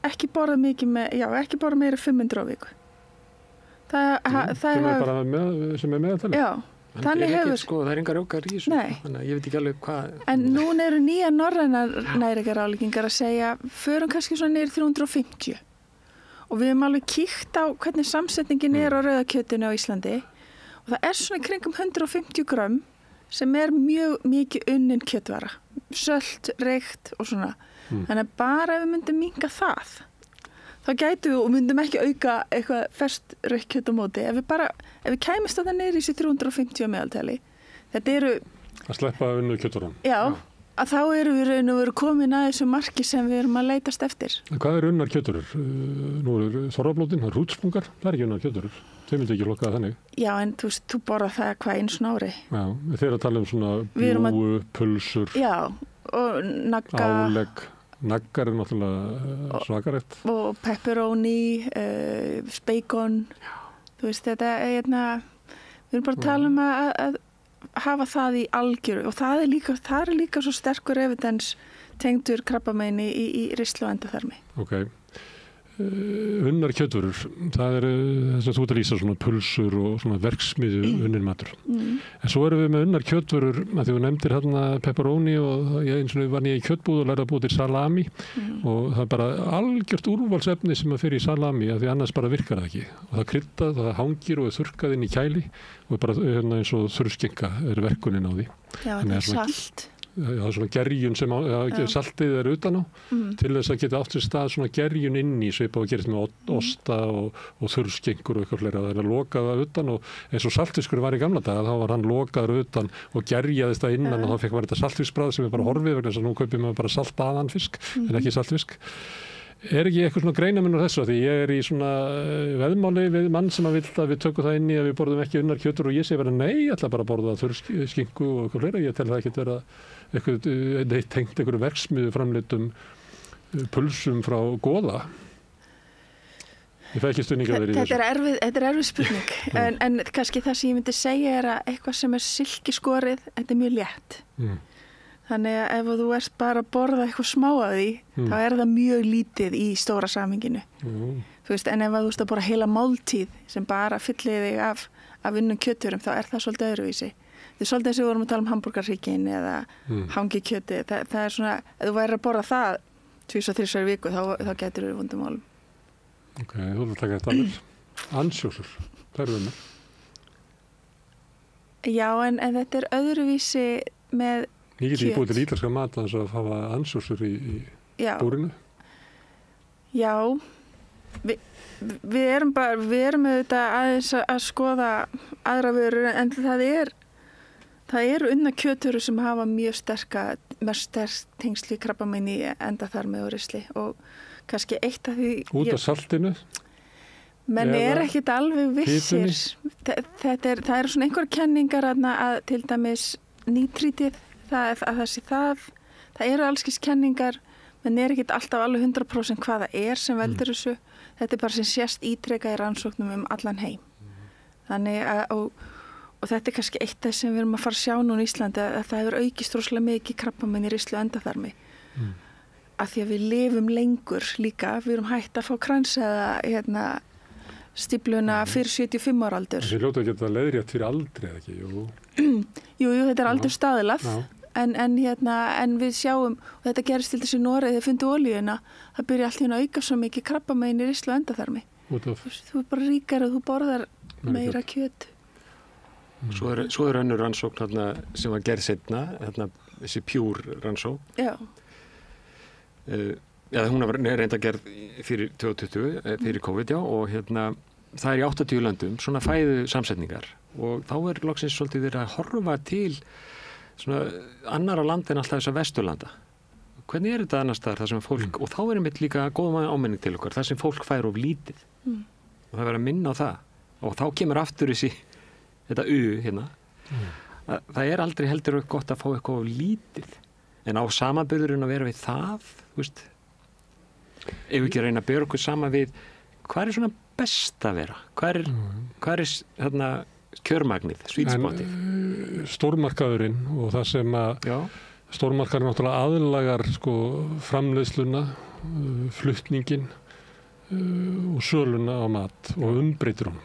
Speaker 3: ekki borða mikið ekki borða meira 500 á viku.
Speaker 2: Sem er meðaltalið?
Speaker 3: Já. Þannig hefur
Speaker 4: það er engar öfgar í þessu. Þannig að ég veit ekki alveg hvað.
Speaker 3: En núna eru nýja norrænar næringarráðleggingar að segja förum kannski svona niður 350. Og við höfum alveg kíkt á hvernig samsetningin er á rauðakjötinu á Íslandi og það er svona kringum 150 grömm sem er mjög mikið unnin kjötvara, sölt, reykt og svona. Þannig að bara ef við myndum minnka það, þá þá gætu við og myndum ekki auka eitthvað ferskt rautt kjöt á móti. Ef við kæmist þetta niður í þessi 350 meðaltali, þetta eru...
Speaker 2: Að sleppa unnu kjöturum.
Speaker 3: Já, að þá eru við raun og veru komin að þessu marki sem við erum að leitast eftir.
Speaker 2: Hvað eru unnar kjöturur? Nú eru þorrablótin, það eru hrútspungar, það er ekki unnar kjöturur. Þau myndi ekki lokka þannig. Já,
Speaker 3: en þú borða það hvað einu ári.
Speaker 2: Já, þeir að tala svona bjúgu, pulsur.
Speaker 3: Já, og nagga.
Speaker 2: Álegg. Naggar er náttúrulega svakarætt.
Speaker 3: Og pepperoni, bacon. Þú veist, þetta er við erum bara að tala um að hafa það í algjöru og það er líka svo sterkur evidens tengdur krabbameini í ristli og endaþarmi.
Speaker 2: Ok. Unnar kjötvörur, það er þess að þú ert að lýsa svona pulsur og svona verksmiðu unnin matur. En svo erum við með unnar kjötvörur, að því þú nefndir hérna pepperoni og eins og var ég í kjötbúð og lærði að búa til salami og það er bara algjört úrvalsefni sem að fyrir í salami að því annars bara virkar það ekki. Og það kryddað, það hangir og er þurrkað inn í kæli og bara eins og þurrskenka er verkunin á því.
Speaker 3: Já, það er salt.
Speaker 2: Það er svona gerjun sem saltið er utan á til þess að geta átt sér stað svona gerjun inn í svipað og gerist með osta og þurrskenkur og eitthvað fleira. Það er að loka það utan og eins og saltfiskur var í gamla daga, þá var hann lokaður utan og gerjaðist það innan og þá fekk maður þetta saltfiskbragð sem er bara horfið vegna þess að nú kaupir maður bara saltaðan fisk en ekki saltfisk. Er ekki eitthvað svona greinamunur þessu því ég er í svona veðmáli við mann sem að vill að við tökum það inn í að við borðum ekki unnar kjötur og ég segi bara nei, ég ætla bara að borða þurrskinku og eitthvað fleira. Ég tel það ekki vera eitthvað tengt einhverju verksmiðu framleiddum pulsum frá Goða. Ég fæ ekki stuðninga verið í þessu.
Speaker 3: Þetta er erfið spurning en kannski það sem ég myndi segja er að eitthvað sem er silkiskorið, þetta er mjög létt. Þannig að ef þú ert bara að borða eitthvað smá af því, þá er það mjög lítið í stóra samhenginu. Þú veist, en ef þú ert að borða heila máltíð sem bara fyllir þig af unnum kjöturum, þá er það svolítið öðruvísi. Það er svolítið eins og við vorum að tala um hamborgarhryggjinn eða hangikjöti. Það er svona, ef þú værir að borða það 2-3 viku, þá getur þú vondum málum.
Speaker 2: Ok, þú vil taka þetta alveg. Ansjósur, það eru með.
Speaker 3: Já, en þetta er öðruvísi með
Speaker 2: Ég geti búið til ítalska mat að hafa ansjósur í búrinu.
Speaker 3: Já, við erum auðvitað aðeins að skoða aðra vörur en það eru unnar kjötvörur sem hafa mjög sterk tengsli krabbameini í endaþarmi og ristli og kannski eitt af því...
Speaker 2: Út af saltinu?
Speaker 3: Menn er ekkit alveg vissir. Það eru svona einhverjar kenningar að til dæmis nítrítið það eru allskis kenningar menn er ekkit alltaf alveg 100% hvað það er sem veldur þessu þetta er bara sem sést ítrekað í rannsóknum allan heim þannig að og þetta er kannski eitt af sem við erum að fara að sjá núna í Íslandi að það hefur aukist rosalega mikið krabbamein í ristli og endaþarmi af því að við lifum lengur líka við erum hætt að fá krans eða stífluna fyrir 75 ára aldur
Speaker 2: Þessi hljóta að geta leiðrétt fyrir aldrei eða ekki?
Speaker 3: Jú, þetta er aldur staðilað en við sjáum og þetta gerist til þessi Noregi þegar fundu olíuna það byrja allt í að auka svo mikið krabbamein í ristli og endaþarmi þú er bara ríkar og þú borðar meira kjöt
Speaker 4: Svo er önnur rannsókn sem var gerð seinna þessi pjúr rannsókn hún var reynda gerð fyrir 2020 fyrir COVID og það er í 80 löndum svona fæðu samsetningar og þá er loksins svolítið verið að horfa til svona annara landa en alltaf þess að Vesturlanda. Hvernig er þetta annars þar sem fólk, og þá er einmitt líka góð áminning til okkar, þar sem fólk fær of lítið og það verður að minna á það og þá kemur aftur þetta hérna. Það er aldrei heldur gott að fá eitthvað of lítið en á samanburðurinn að vera við það, þú veist, ef við ekki reyna að bera okkur sama við hvað er svona best að vera? Hvað er kjörmagnið, svítspotið?
Speaker 2: Stórmarkaðurinn og það sem að stórmarkaðurinn náttúrulega aðlagar framleiðsluna, flutningin og söluna á mat og umbreytir hún.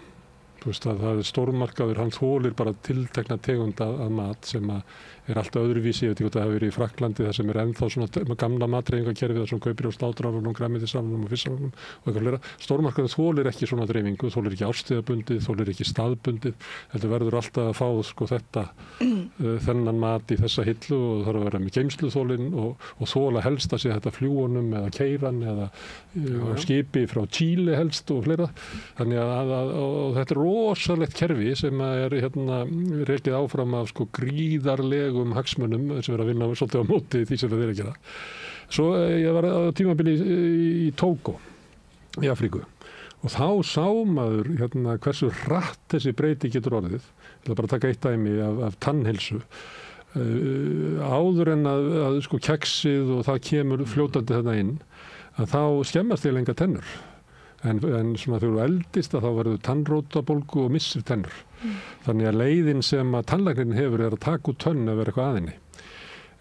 Speaker 2: Þú veist að það er stórmarkaður, hann þolir bara tiltekna tegund af mat sem er alltaf öðruvísi, ég veit ekki hvað það hefur verið í Frakklandi þar sem er ennþá svona gamla matreifingakerfi þar sem kaupir á sláturaflunum, grænmetisaflunum og fiskaflunum og eitthvað fleira. Stórmarkaður þolir ekki svona dreifingu, þolir ekki árstíðabundið, þolir ekki staðbundið, heldur verður alltaf að fá þetta þennan mat í þessa hillu og þarf að vera með geymsluþólinn og þóla helst að sé þetta fljúunum eða keiran eða skipi frá Chile helst og fleira. Þannig og þetta er rosalegt kerfi sem er rekið áfram af sko gríðarlegum hagsmunum sem er að vinna svolítið á móti því sem það er að gera. Svo ég var á tímabili í Tógó í Afríku og þá sá maður hversu hratt þessi breyti getur orðið. Ég ætla bara að taka eitt dæmi af tannheilsu. Áður en að sko keksið og það kemur fljótandi þarna inn, að þá skemmast þér lenga tennur. En svona þegar þú eldist að þá verður tannrótabólgu og missir tennur. Þannig að leiðin sem að tannlæknirinn hefur er að taka út tönn ef er eitthvað aðinni.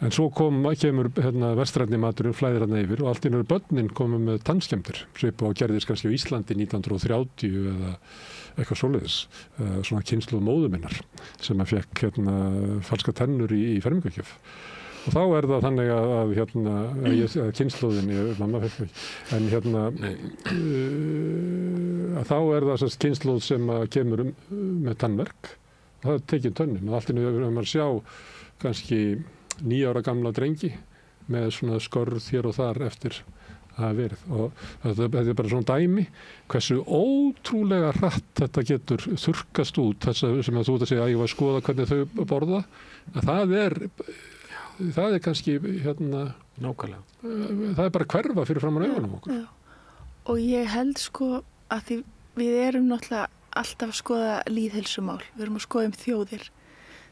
Speaker 2: En svo kemur vestrænni maturinn flæðir hann yfir og allt í einu börnin komið með tannskemmtir. Svipa á gerðist kannski á Íslandi 1930 eða eitthvað svoleiðis. Svona kynslóð móður minnar sem að fekk falska tennur í fermingagjöf. Og þá er það þannig að kynslóðin, mamma fekk ekki, en að þá er það kynslóð sem kemur með tannverk. Það er tekið tönnin og allt í einu hefur maður sjá kannski 9 ára gamla drengi með svona skörð hér og þar eftir að hafa verið. Og þetta er bara svona dæmi hversu ótrúlega hratt þetta getur þurrkast út, þess sem að þú ert að segja að ég var að skoða hvernig þau borða. Það er kannski
Speaker 4: nákvæmlega.
Speaker 3: Það
Speaker 2: er bara hverfa fyrir framan augunum okkur.
Speaker 3: Já. Og ég held sko að því við erum náttúrulega alltaf að skoða lýðheilsumál. Við erum að skoða þjóðir.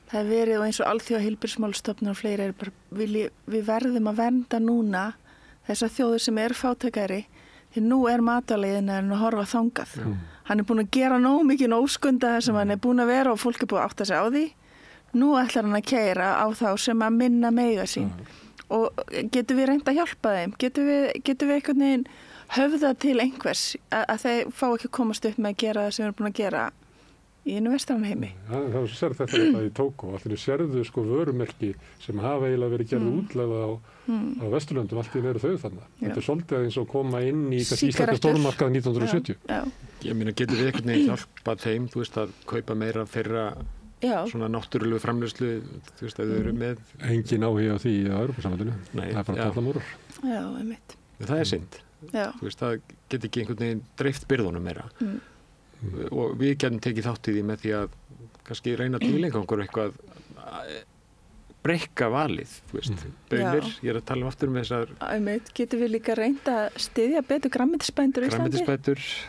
Speaker 3: Það er verið og eins og Alþjóðaheilbrigðismálastofnun og fleiri er bara, við verðum að vernda núna þessar þjóðir sem eru fátækari því nú er matvælaleiðin að horfa þangað. Hann er búin að gera nóg mikið óskunda þar sem hann er búin að vera og fólk er búin að átta sig á því. Nú ætlar hann að keyra á þá sem að minna meiga sín. Og getum við reynt að hjálpa þeim? Getum við einhvern veginn höfða til einhvers að þeir fá ekki að komast upp með að gera það sem við erum búin að gera í einu vestræna heimi.
Speaker 2: Það sér þetta í Tógó. Allir sérðu sko vörumerki sem hafa eiginlega verið gerð útlega á Vesturlöndum, allt í eru þau þannig. Þetta er svolítið eins og koma inn í íslenska stórmarkað 1970.
Speaker 3: Já.
Speaker 4: Ég meina, getur við einhvern veginn hjálpað þeim, þú veist, að kaupa meira þeirra svona náttúrulegu framleiðslu, þú veist, að þau eru með...
Speaker 2: Engin áhuga á því á Evrópusambandinu. Það er bara tallamúrar.
Speaker 3: Já, einmitt.
Speaker 4: Það er synd. Þú veist, það getur ekki einhvern veginn dreift byrðunum meira. Og við getum tekið þátt í því með því að kannski reyna tilengja okkur eitthvað breikka valið, þú veist, bönir, ég er að tala aftur með þessar...
Speaker 3: Getum við líka reynda að styðja betur grænmetisbændur í Íslandi?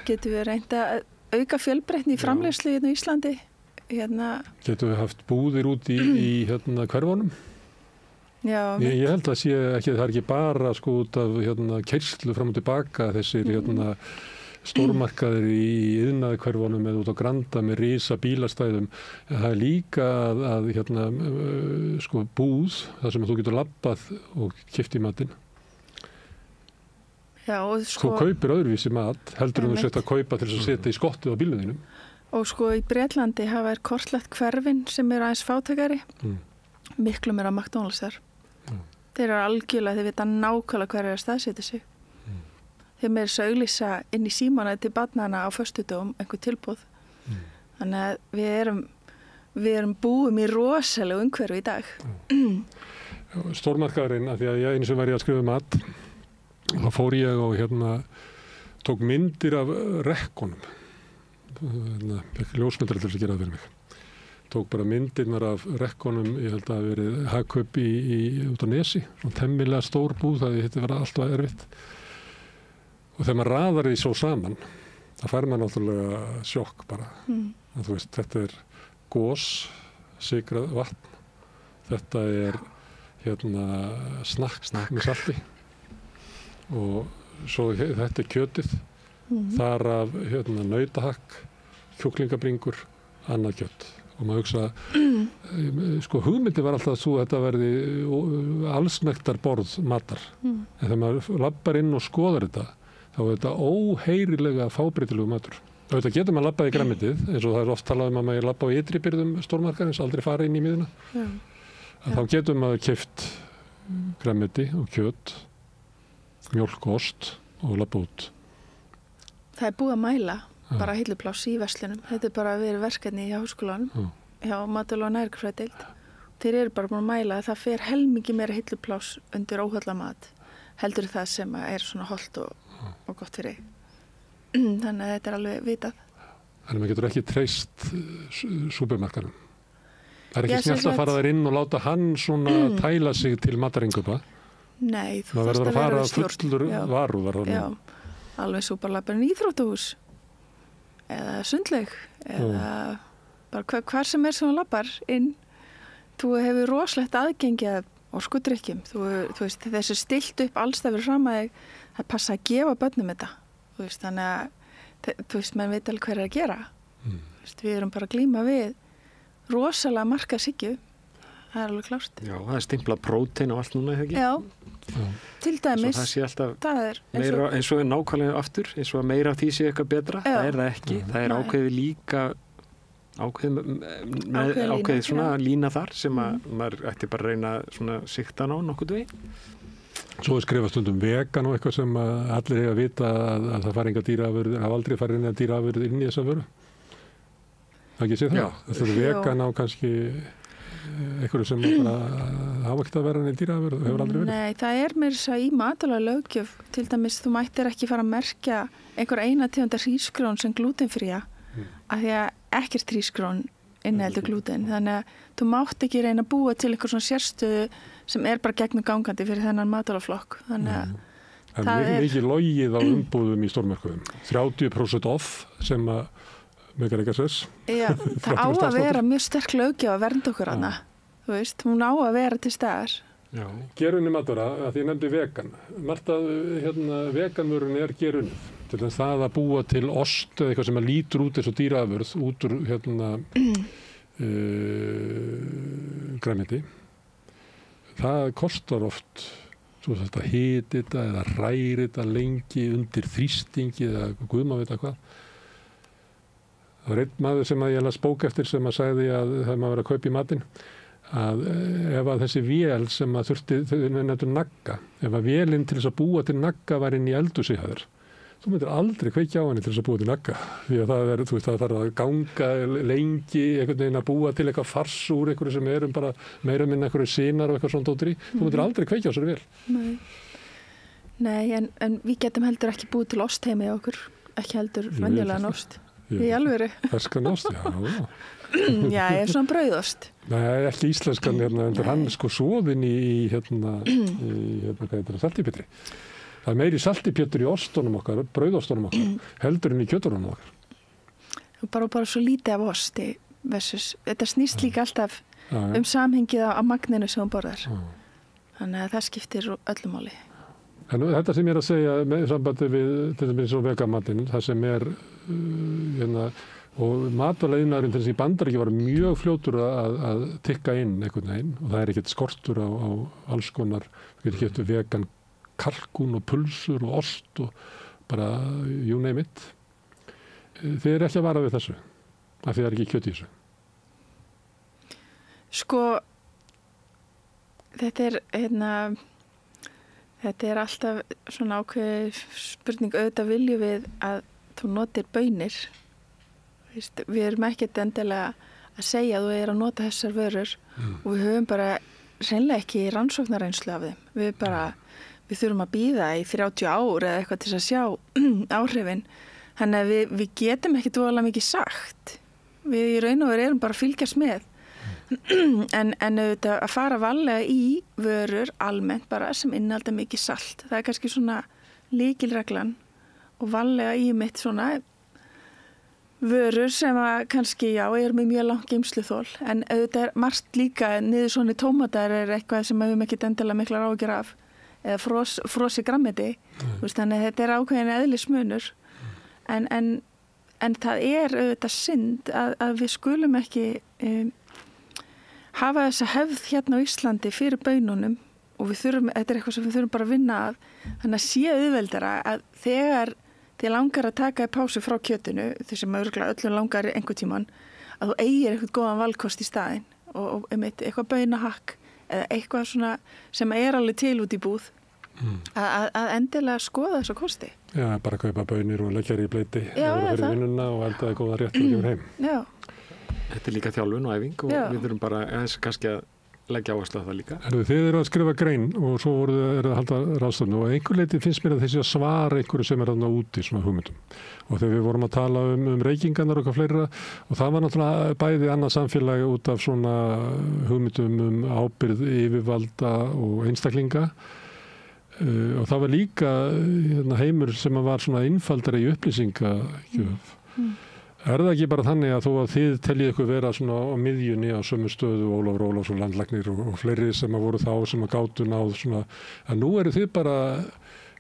Speaker 3: Getum við reynda að auka fjölbreytni í framleiðslu í Íslandi?
Speaker 2: Getum við haft búðir út í hverfunum?
Speaker 3: Já.
Speaker 2: Ég held að það er ekki bara sko út af keyrslu fram og tilbaka þessir stórmarkaðir í iðnaðarhverfunum eða út á Granda með risa bílastæðum. Það er líka að sko búð þar sem þú getur labbað og keypt í matinn.
Speaker 3: Já, og sko...
Speaker 2: Þú kaupir öðruvísi mat, heldur en þú sett að kaupa til þess að setja í skottið á bílnum þínum.
Speaker 3: Og sko í Bretlandi hafa kortlagt hverfin sem eru aðeins fátækari. Miklu meira McDonald's þar. Þeir eru algjörlega, þeir vita nákvæmlega hver er að staðsetja sig. Þeir meira auglýsa inn í símana til barnana á föstudögum einhver tilboð. Þannig að við erum búum í rosalega umhverfi í dag.
Speaker 2: Stórmarkaðurinn, af því að ég eins og var ég að skrifa mat, þá fór ég og tók myndir af rekkonum. Ljósmyndar til að gera það fyrir mig. Tók bara myndirnar af rekkonum, ég held að það hafi verið Hagkaup út á Nesi, svona temmilega stór búð, það þetta var alltaf erfitt. Og þegar maður raðar því svo saman, það fær maður náttúrulega sjokk bara. Þú veist, þetta er gos, sykrað vatn, þetta er snakk með salti og svo þetta er kjötið, þar af nautahakk, kjúklingabringur, annað kjött. Og maður hugsa, sko hugmyndi var alltaf svo að þetta verði allsnektar borð matar. En þegar maður labbar inn og skoðar þetta, þá er þetta óheyrilega fábreytilegu matur. Þetta getur maður labbað í grænmetið, eins og það er oft talað um að maður labba á ytri byrðum stórmarkarins, aldrei fara inn í miðuna. Þá getur maður keypt grænmeti og kjöt, mjólk og ost og labba út.
Speaker 3: Það er búið að mæla bara heilupláss í verslunum. Þetta er bara verið verkefni í háskólanum, hjá Matvæla- og næringarfræðideild. þeir eru bara búin að mæla að það fer helmingi meira hilluplás undir óhollamat heldur það sem er svona hollt og gott fyrir. Þannig að þetta er alveg vitað.
Speaker 2: Þannig að maður getur ekki treyst súpermarkaðnum. Það er ekki snjallt að fara þær inn og láta hann svona tæla sig til mataringupa.
Speaker 3: Nei, þú
Speaker 2: verður að fara fullur varúðar.
Speaker 3: Já, alveg svo bara labbarinn í íþróttahús eða sundlaug eða bara hvar sem er sem labbar inn. Þú hefur rosalegt aðgengi að orkudrykkjum. Þú veist, þessu stilt upp allstafir fram að þig, það passa að gefa börnum þetta. Þú veist, þannig að þú veist, menn veit alveg hver að gera. Þú veist, við erum bara að glíma við rosalega markaðshyggju. Það er alveg klárt.
Speaker 4: Já, það er stimplað prótein og allt núna, eða ekki?
Speaker 3: Já, til dæmis.
Speaker 4: Svo það sé alltaf
Speaker 3: það er
Speaker 4: eins og nákvæmlega aftur, eins og að meira af því sé eitthvað betra.
Speaker 3: Já.
Speaker 4: Það er það ekki. Það er ákveðið líka ákveðið svona lína þar sem að maður ætti bara að reyna svona sikta ná nokkuð veginn.
Speaker 2: Svo er skrifað stundum vegan og eitthvað sem allir eiga að vita að það fari enga dýraafurðir, hafa aldrei farið inn að dýraafurðir inn í þessa vöru. Það ekki sé það. Það er vegan á kannski einhverju sem bara hafa ekkert að vera inn í dýraafurð og hefur aldrei verið.
Speaker 3: Nei, það er meira þess að í matvælalöggjöf, til dæmis þú mættir ekki fara að merkja einhver eina tegundar hrísgrjón sem glútenfría af því að ekkert hrísgrjón inniheldur glúten, þannig að þú mátt ekki reyna að búa til eitthvað svona sérstöðu sem er bara gegnum gangandi fyrir þennan matvælaflokk. Þannig að
Speaker 2: það er mikið logið á umbúðum í stórmörkuðum. 30% off sem að meikar ekki að sess.
Speaker 3: Já, það á að vera mjög sterk löggjöf að vernda okkur hana. Þú veist, hún á að vera til staðar.
Speaker 2: Já. Gerunni matvara, að því ég nefndi vegan. Marta, veganvörun er gerunnið. Til þess það að búa til ost eða eitthvað sem að lítur út eins og dýraafurð út úr grænmeti. Það kostar oft svo að hita þetta eða ræri þetta lengi undir þrýstingi eða guðma veit hvað. Það var einn maður sem að ég las bók eftir sem að sagði að það maður verið að kaupa í matinn að ef að þessi vél sem að þurfti, þau nefndur nagga, ef að vélinn til þess að búa til nagga var inn í eldhúsi hjá þér, þú myndir aldrei kveikja á henni til þess að búa til nagga. Því að það er, þú veist, það þarf að ganga lengi, einhvern veginn að búa til eitthvað fars úr einhverju sem erum bara meira minna einhverju sinar og eitthvað svona dótri. Þú myndir aldrei kveikja á sér vel.
Speaker 3: Nei, en við getum heldur ekki búið til ost heima í okkur, ekki heldur venjulegan ost. Í alvöru.
Speaker 2: Ferskan ost, já.
Speaker 3: Já, ég er svona brauðost.
Speaker 2: Nei, ekki íslenskan, en hann er sko soðinn í hvað heitir það, saltipétri. Það er meiri saltipétur í ostunum okkar, brauðostunum okkar, heldur en í kjöturunum okkar.
Speaker 3: Bara svo lítið af osti versus, þetta snýst líka alltaf samhengið á magninu sem hún borðar. Þannig að það skiptir öllu máli.
Speaker 2: En þetta sem ég er að segja með sambandi við til dæmis og vegamatinn, það sem er og matvælaiðnaðurinn til þess að í Bandaríkjunum var mjög fljótur að tikka inn einhvern veginn og það er ekkert skortur á alls konar, við getum keypt vegan kalkún og pulsur og ost og bara you name it. Þið er ekki að vara við þessu af því það er ekki kjöt í þessu.
Speaker 3: Sko þetta er alltaf svona ákveð spurning, auðvitað viljum við að þú notir baunir. Við erum ekkert endilega að segja að þú er að nota þessar vörur og við höfum bara hreinlega ekki rannsóknarreynslu af þeim. Við þurfum að bíða í 30 ár eða eitthvað til að sjá áhrifin. Þannig að við getum ekki dvoðalega mikið sagt. Við í raun og veru erum bara að fylgjast með. En auðvitað að fara varlega í vörur almennt bara sem innihalda mikið salt. Það er kannski svona lykilreglan og varlega í mitt svona vörur sem að kannski, er með mjög langt geymsluþol, en auðvitað er margt líka, niður svona tómatar er eitthvað sem við höfum ekkert endilega miklar áhyggjur af, eða frosi grammeti, þannig að þetta er ákveðin eðlismunur, en það er auðvitað synd að við skulum ekki hafa þessa hefð hérna á Íslandi fyrir baununum og þetta er eitthvað sem við þurfum bara að vinna að, þannig að sé auðveldara að þegar þið langar að taka í pásu frá kjötinu, því sem örugglega öllum langar einhver tíman, að þú eigir eitthvað góðan valkost í staðinn og eitthvað baunahakk eða eitthvað svona sem er alveg til út í búð, að endilega skoða þessa kosti.
Speaker 2: Já, bara kaupa baunir og leggja í bleiti fyrir vinnuna og eldaði góða rétt og kemur heim.
Speaker 3: Já.
Speaker 4: Þetta er líka þjálfun og æfing og við þurfum bara kannski að leggja áherslu á það líka.
Speaker 2: Þið eru að skrifa grein og svo eru að halda ráðstefnu og einhver leiti finnst mér að þessi að svara einhverju sem þarna úti svona hugmyndum. Og þegar við vorum að tala reykingarnar og eitthvað fleira og það var náttúrulega bæði annað samfélag út af svona hugmyndum ábyrgð yfirvalda og einstaklinga og það var líka heimur sem var svona einfaldari í upplýsingagjöf. Er það ekki bara þannig að þó að þið teljið ykkur vera svona á miðjunni á sömu stöðu Ólafur Ólafsson landlæknir og fleiri sem að voru þá sem að gátu náð svona að nú eru þið bara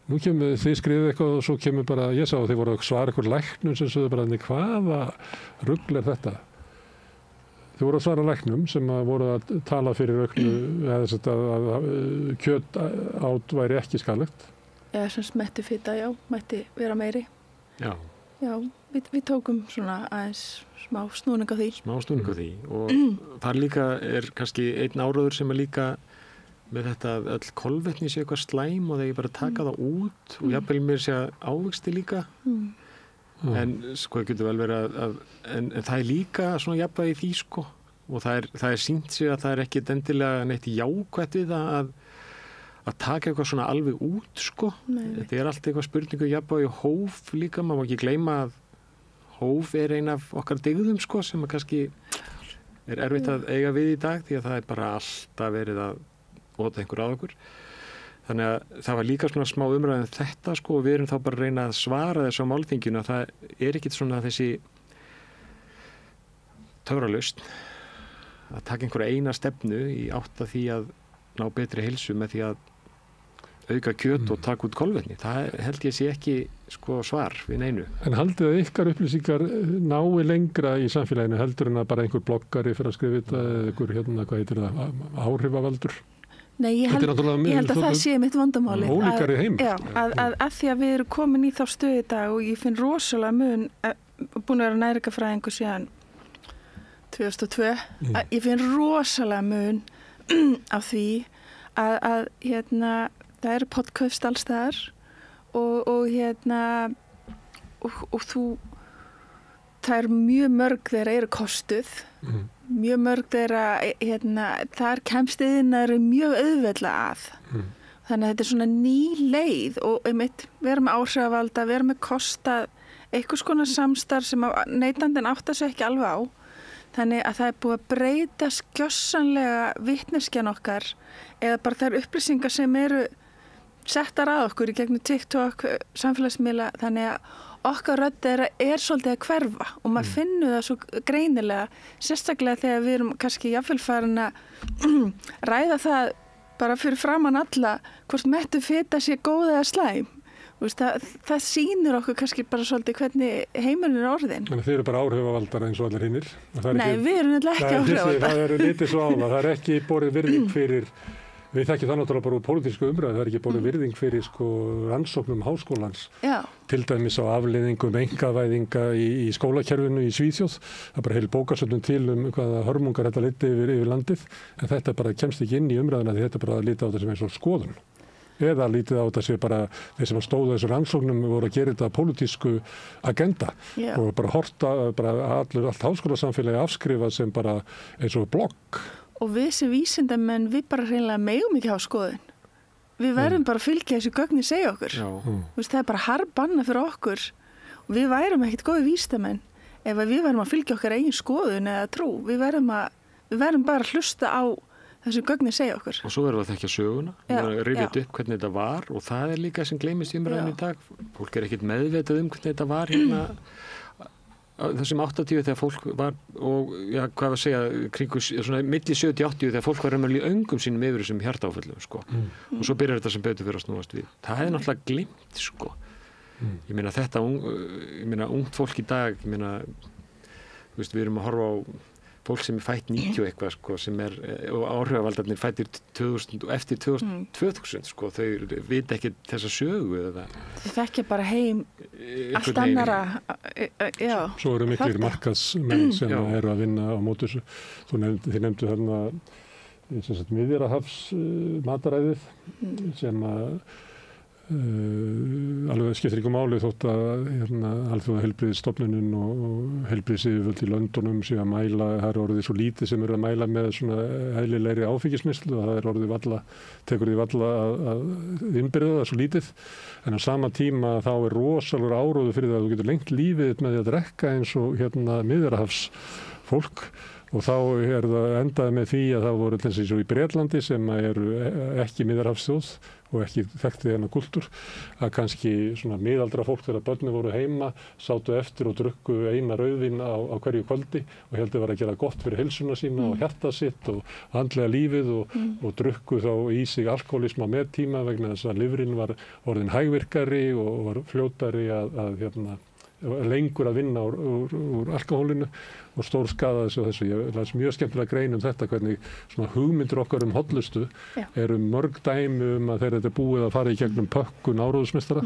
Speaker 2: nú kemur þið skrifið eitthvað og svo kemur bara ég sá að þið voru að svara ykkur læknum sem sögðu bara hvaða rugl er þetta? Þið voru að svara læknum sem að voru að tala fyrir auknu að kjöt át væri ekki skaðlegt.
Speaker 3: Eða sem smetti fita, já, mætti vera meiri.
Speaker 4: Já.
Speaker 3: Já, við tókum svona aðeins smá snúning á því.
Speaker 4: Smá snúning á því og þar líka kannski einn áróður sem líka með þetta að öll kolvetni sé eitthvað slæm og þegar ég bara taka það út og jafnvel mér sé að ávexti líka. En sko það getur vel verið en það er líka svona jafnvægi í því sko og það er sýnt sig að það er ekki endilega neitt jákvætt við það að taka eitthvað svona alveg út sko. Þetta er allt eitthvað spurningu jafnvægi hóf líka, maður má ekki gleyma að hóf er ein af okkar dygðum sko sem að kannski er erfitt að eiga við í dag því að það er bara alltaf verið að ota einhver að okkur. Þannig að það var líka svona smá umræðin þetta sko og við erum þá bara að reyna að svara þessu á málþinginu að það er ekkit svona þessi töfralausn að taka einhverja eina stefnu í átt að því að ná betri heilsu með því að auka kjöt og taka út kolvetni. Það held ég sé ekki sko svar við neinu. En
Speaker 2: haldið að ykkar upplýsingar nái lengra í samfélaginu heldur en að bara einhver bloggari fyrir að skrifa þetta eða einhver hvað heitir það, áhrifavaldur?
Speaker 3: Nei, ég held að það sé mitt vandamáli.
Speaker 2: Ólíkari heim.
Speaker 3: Já, að því að við erum komin í þá stöðu í dag og ég finn rosalega mun, búin að vera næringarfræðingur síðan 2002, ég finn rosalega mun af því að það eru podcast alls þar og þú það eru mjög mörg þeirra eru kostuð mjög mörg þeirra þar kemst yðnar mjög auðveldlega að þannig að þetta er svona ný leið og einmitt vera með áhrifavalda, vera með kostað einhvers konar samstarf sem neytandinn áttar sig ekki alveg á. Þannig að það er búið að breyta skjössanlega vitneskjan okkar eða bara þær upplýsingar sem eru settar að okkur í gegnum TikTok, samfélagsmiðla, þannig að okkar rödd er svolítið að hverfa og maður finnur það svo greinilega, sérstaklega þegar við erum kannski jafnvel farin að ræða það bara fyrir framan alla hvort mettu fita sé góð eða slæm. Það sýnir okkur kannski bara svolítið hvernig heimurinn er orðin.
Speaker 2: Þannig þið eru bara áhrifavaldar eins og allir hinnir?
Speaker 3: Nei, við erum ekki áhrifavaldar.
Speaker 2: Það eru litið svo á það. Það er ekki borið virðing fyrir, við þekkjum það náttúrulega bara úr pólitísku umræðu, það er ekki borið virðing fyrir rannsóknum háskólans. Já. Til dæmis á afleiðingum einkavæðinga í skólakerfinu í Svíþjóð. Það er bara heil bókasöfnum til hvaða hörmungar þetta leiddi yfir landið, en þetta bara kemst ekki inn í umræðuna því þetta bara litið á þetta sem eins og skoðun. Eða lítið á þetta sé bara þeir sem stóðu þessu rannsóknum voru að gera þetta pólitísku agenda og bara horta, allt háskólasamfélagi afskrifað sem bara eins og blogg.
Speaker 3: Og við sem vísindamenn, við bara hreinlega megum ekki hafa skoðun. Við verðum bara að fylgja þessu gögnin segja okkur. Það er bara harbanna fyrir okkur og við værum ekkert góði vísindamenn ef við verðum að fylgja okkar eigin skoðun eða trú. Við verðum bara að hlusta á þessu gögnin segja okkur.
Speaker 4: Og svo verðum við að þekkja söguna, rifja upp hvernig þetta var og það er líka sem gleymist í umræðinni í dag. Fólk er ekkert meðvitað hvernig þetta var hérna þessum 80 þegar fólk var og hvað að segja kringu svona milli 70-80 þegar fólk var í öngum sínum yfir þessum hjartaáföllum sko. Og svo byrjar þetta sem betur fyrir að snúast við. Það er náttúrulega gleymt sko. Ég meina þetta ungt fólk í dag, ég meina við erum að horfa á fólk sem er fætt 90 eitthvað sko, sem og áhrifavaldarnir fættir 2000 og eftir 2000 sko, þau vita ekki þessa sögu eða.
Speaker 3: Þau þekkja bara heim allt annara.
Speaker 2: Svo eru miklir markaðsmenn sem eru að vinna á móti þessu. Þið nefndu þarna Miðjarðarhafs mataræðið sem alveg skiptir ykkur máli þótt að alþjóða heilbrigðisstofnunin og heilbrigðisyfirvöld í Löndunum séu að mæla, það er orðið svo lítið sem eru að mæla með svona eðlilegri áfengisneyslu og það er orðið valla, tekur því valla að innbyrða það svo lítið, en á sama tíma þá er rosalegur áróður fyrir það að þú getur lengt lífið með því að drekka eins og Miðjarðarhafs fólk. Og þá er það endaði með því að það voru eins og í Bretlandi sem eru ekki Miðjarðarhafsþjóð og ekki þekkti þennan kultúr, að kannski svona miðaldra fólk þegar börnin voru heima sátu eftir og drukku eina rauðvín á hverju kvöldi og heldur var að gera gott fyrir heilsuna sína og hjarta sitt og andlega lífið og drukku þá í sig alkoholisma með tíma vegna þess að lifrin var orðin hægvirkari og var fljótari að lengur að vinna úr alkohólinu og stór skada þessu. Ég las mjög skemmtilega grein þetta hvernig svona hugmyndir okkar hollustu eru mörg dæmi að þegar þetta er búið að fara í gegnum pökkun áróðusmeistara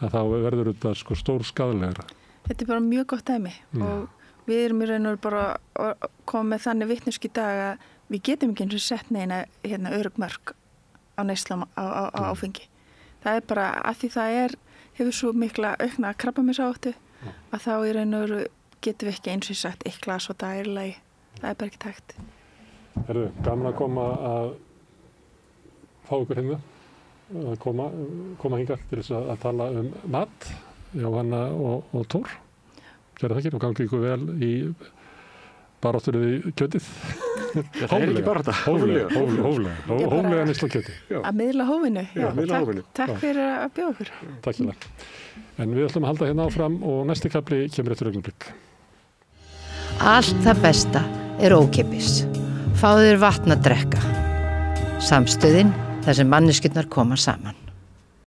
Speaker 2: að þá verður þetta stór skadalegra.
Speaker 3: Þetta er bara mjög gott dæmi og við erum í raun og bara að koma með þannig vitneskju í dag að við getum ekki eins og sett neina örugg mörk á neyslu á áfengi. Það er bara að því það hefur svo mikla aukna krabbameinsáhættu að þá í raun og veru getum við ekki eins og sagt eitt glas á dag er í lagi. Það er bara ekki takt.
Speaker 2: Herðu, gaman að koma að fá ykkur hérna, að koma hingað til þess að tala mat, Jóhanna og Tór. Gerðu það ekki og gangi ykkur vel í baráttunni við kjötið.
Speaker 4: Það er ekki barátta.
Speaker 2: Hóflega neysla kjöti.
Speaker 3: Að miðla hófinu.
Speaker 2: Miðla hófinu.
Speaker 3: Takk fyrir að bjóða okkur.
Speaker 2: Takk fyrir það. En við ætlum að halda hérna áfram og næsti kafli kemur eftir augnablik.
Speaker 5: Allt það besta er ókeypis. Fáðu þér vatn að drekka. Samstöðin þar sem manneskjurnar koma saman.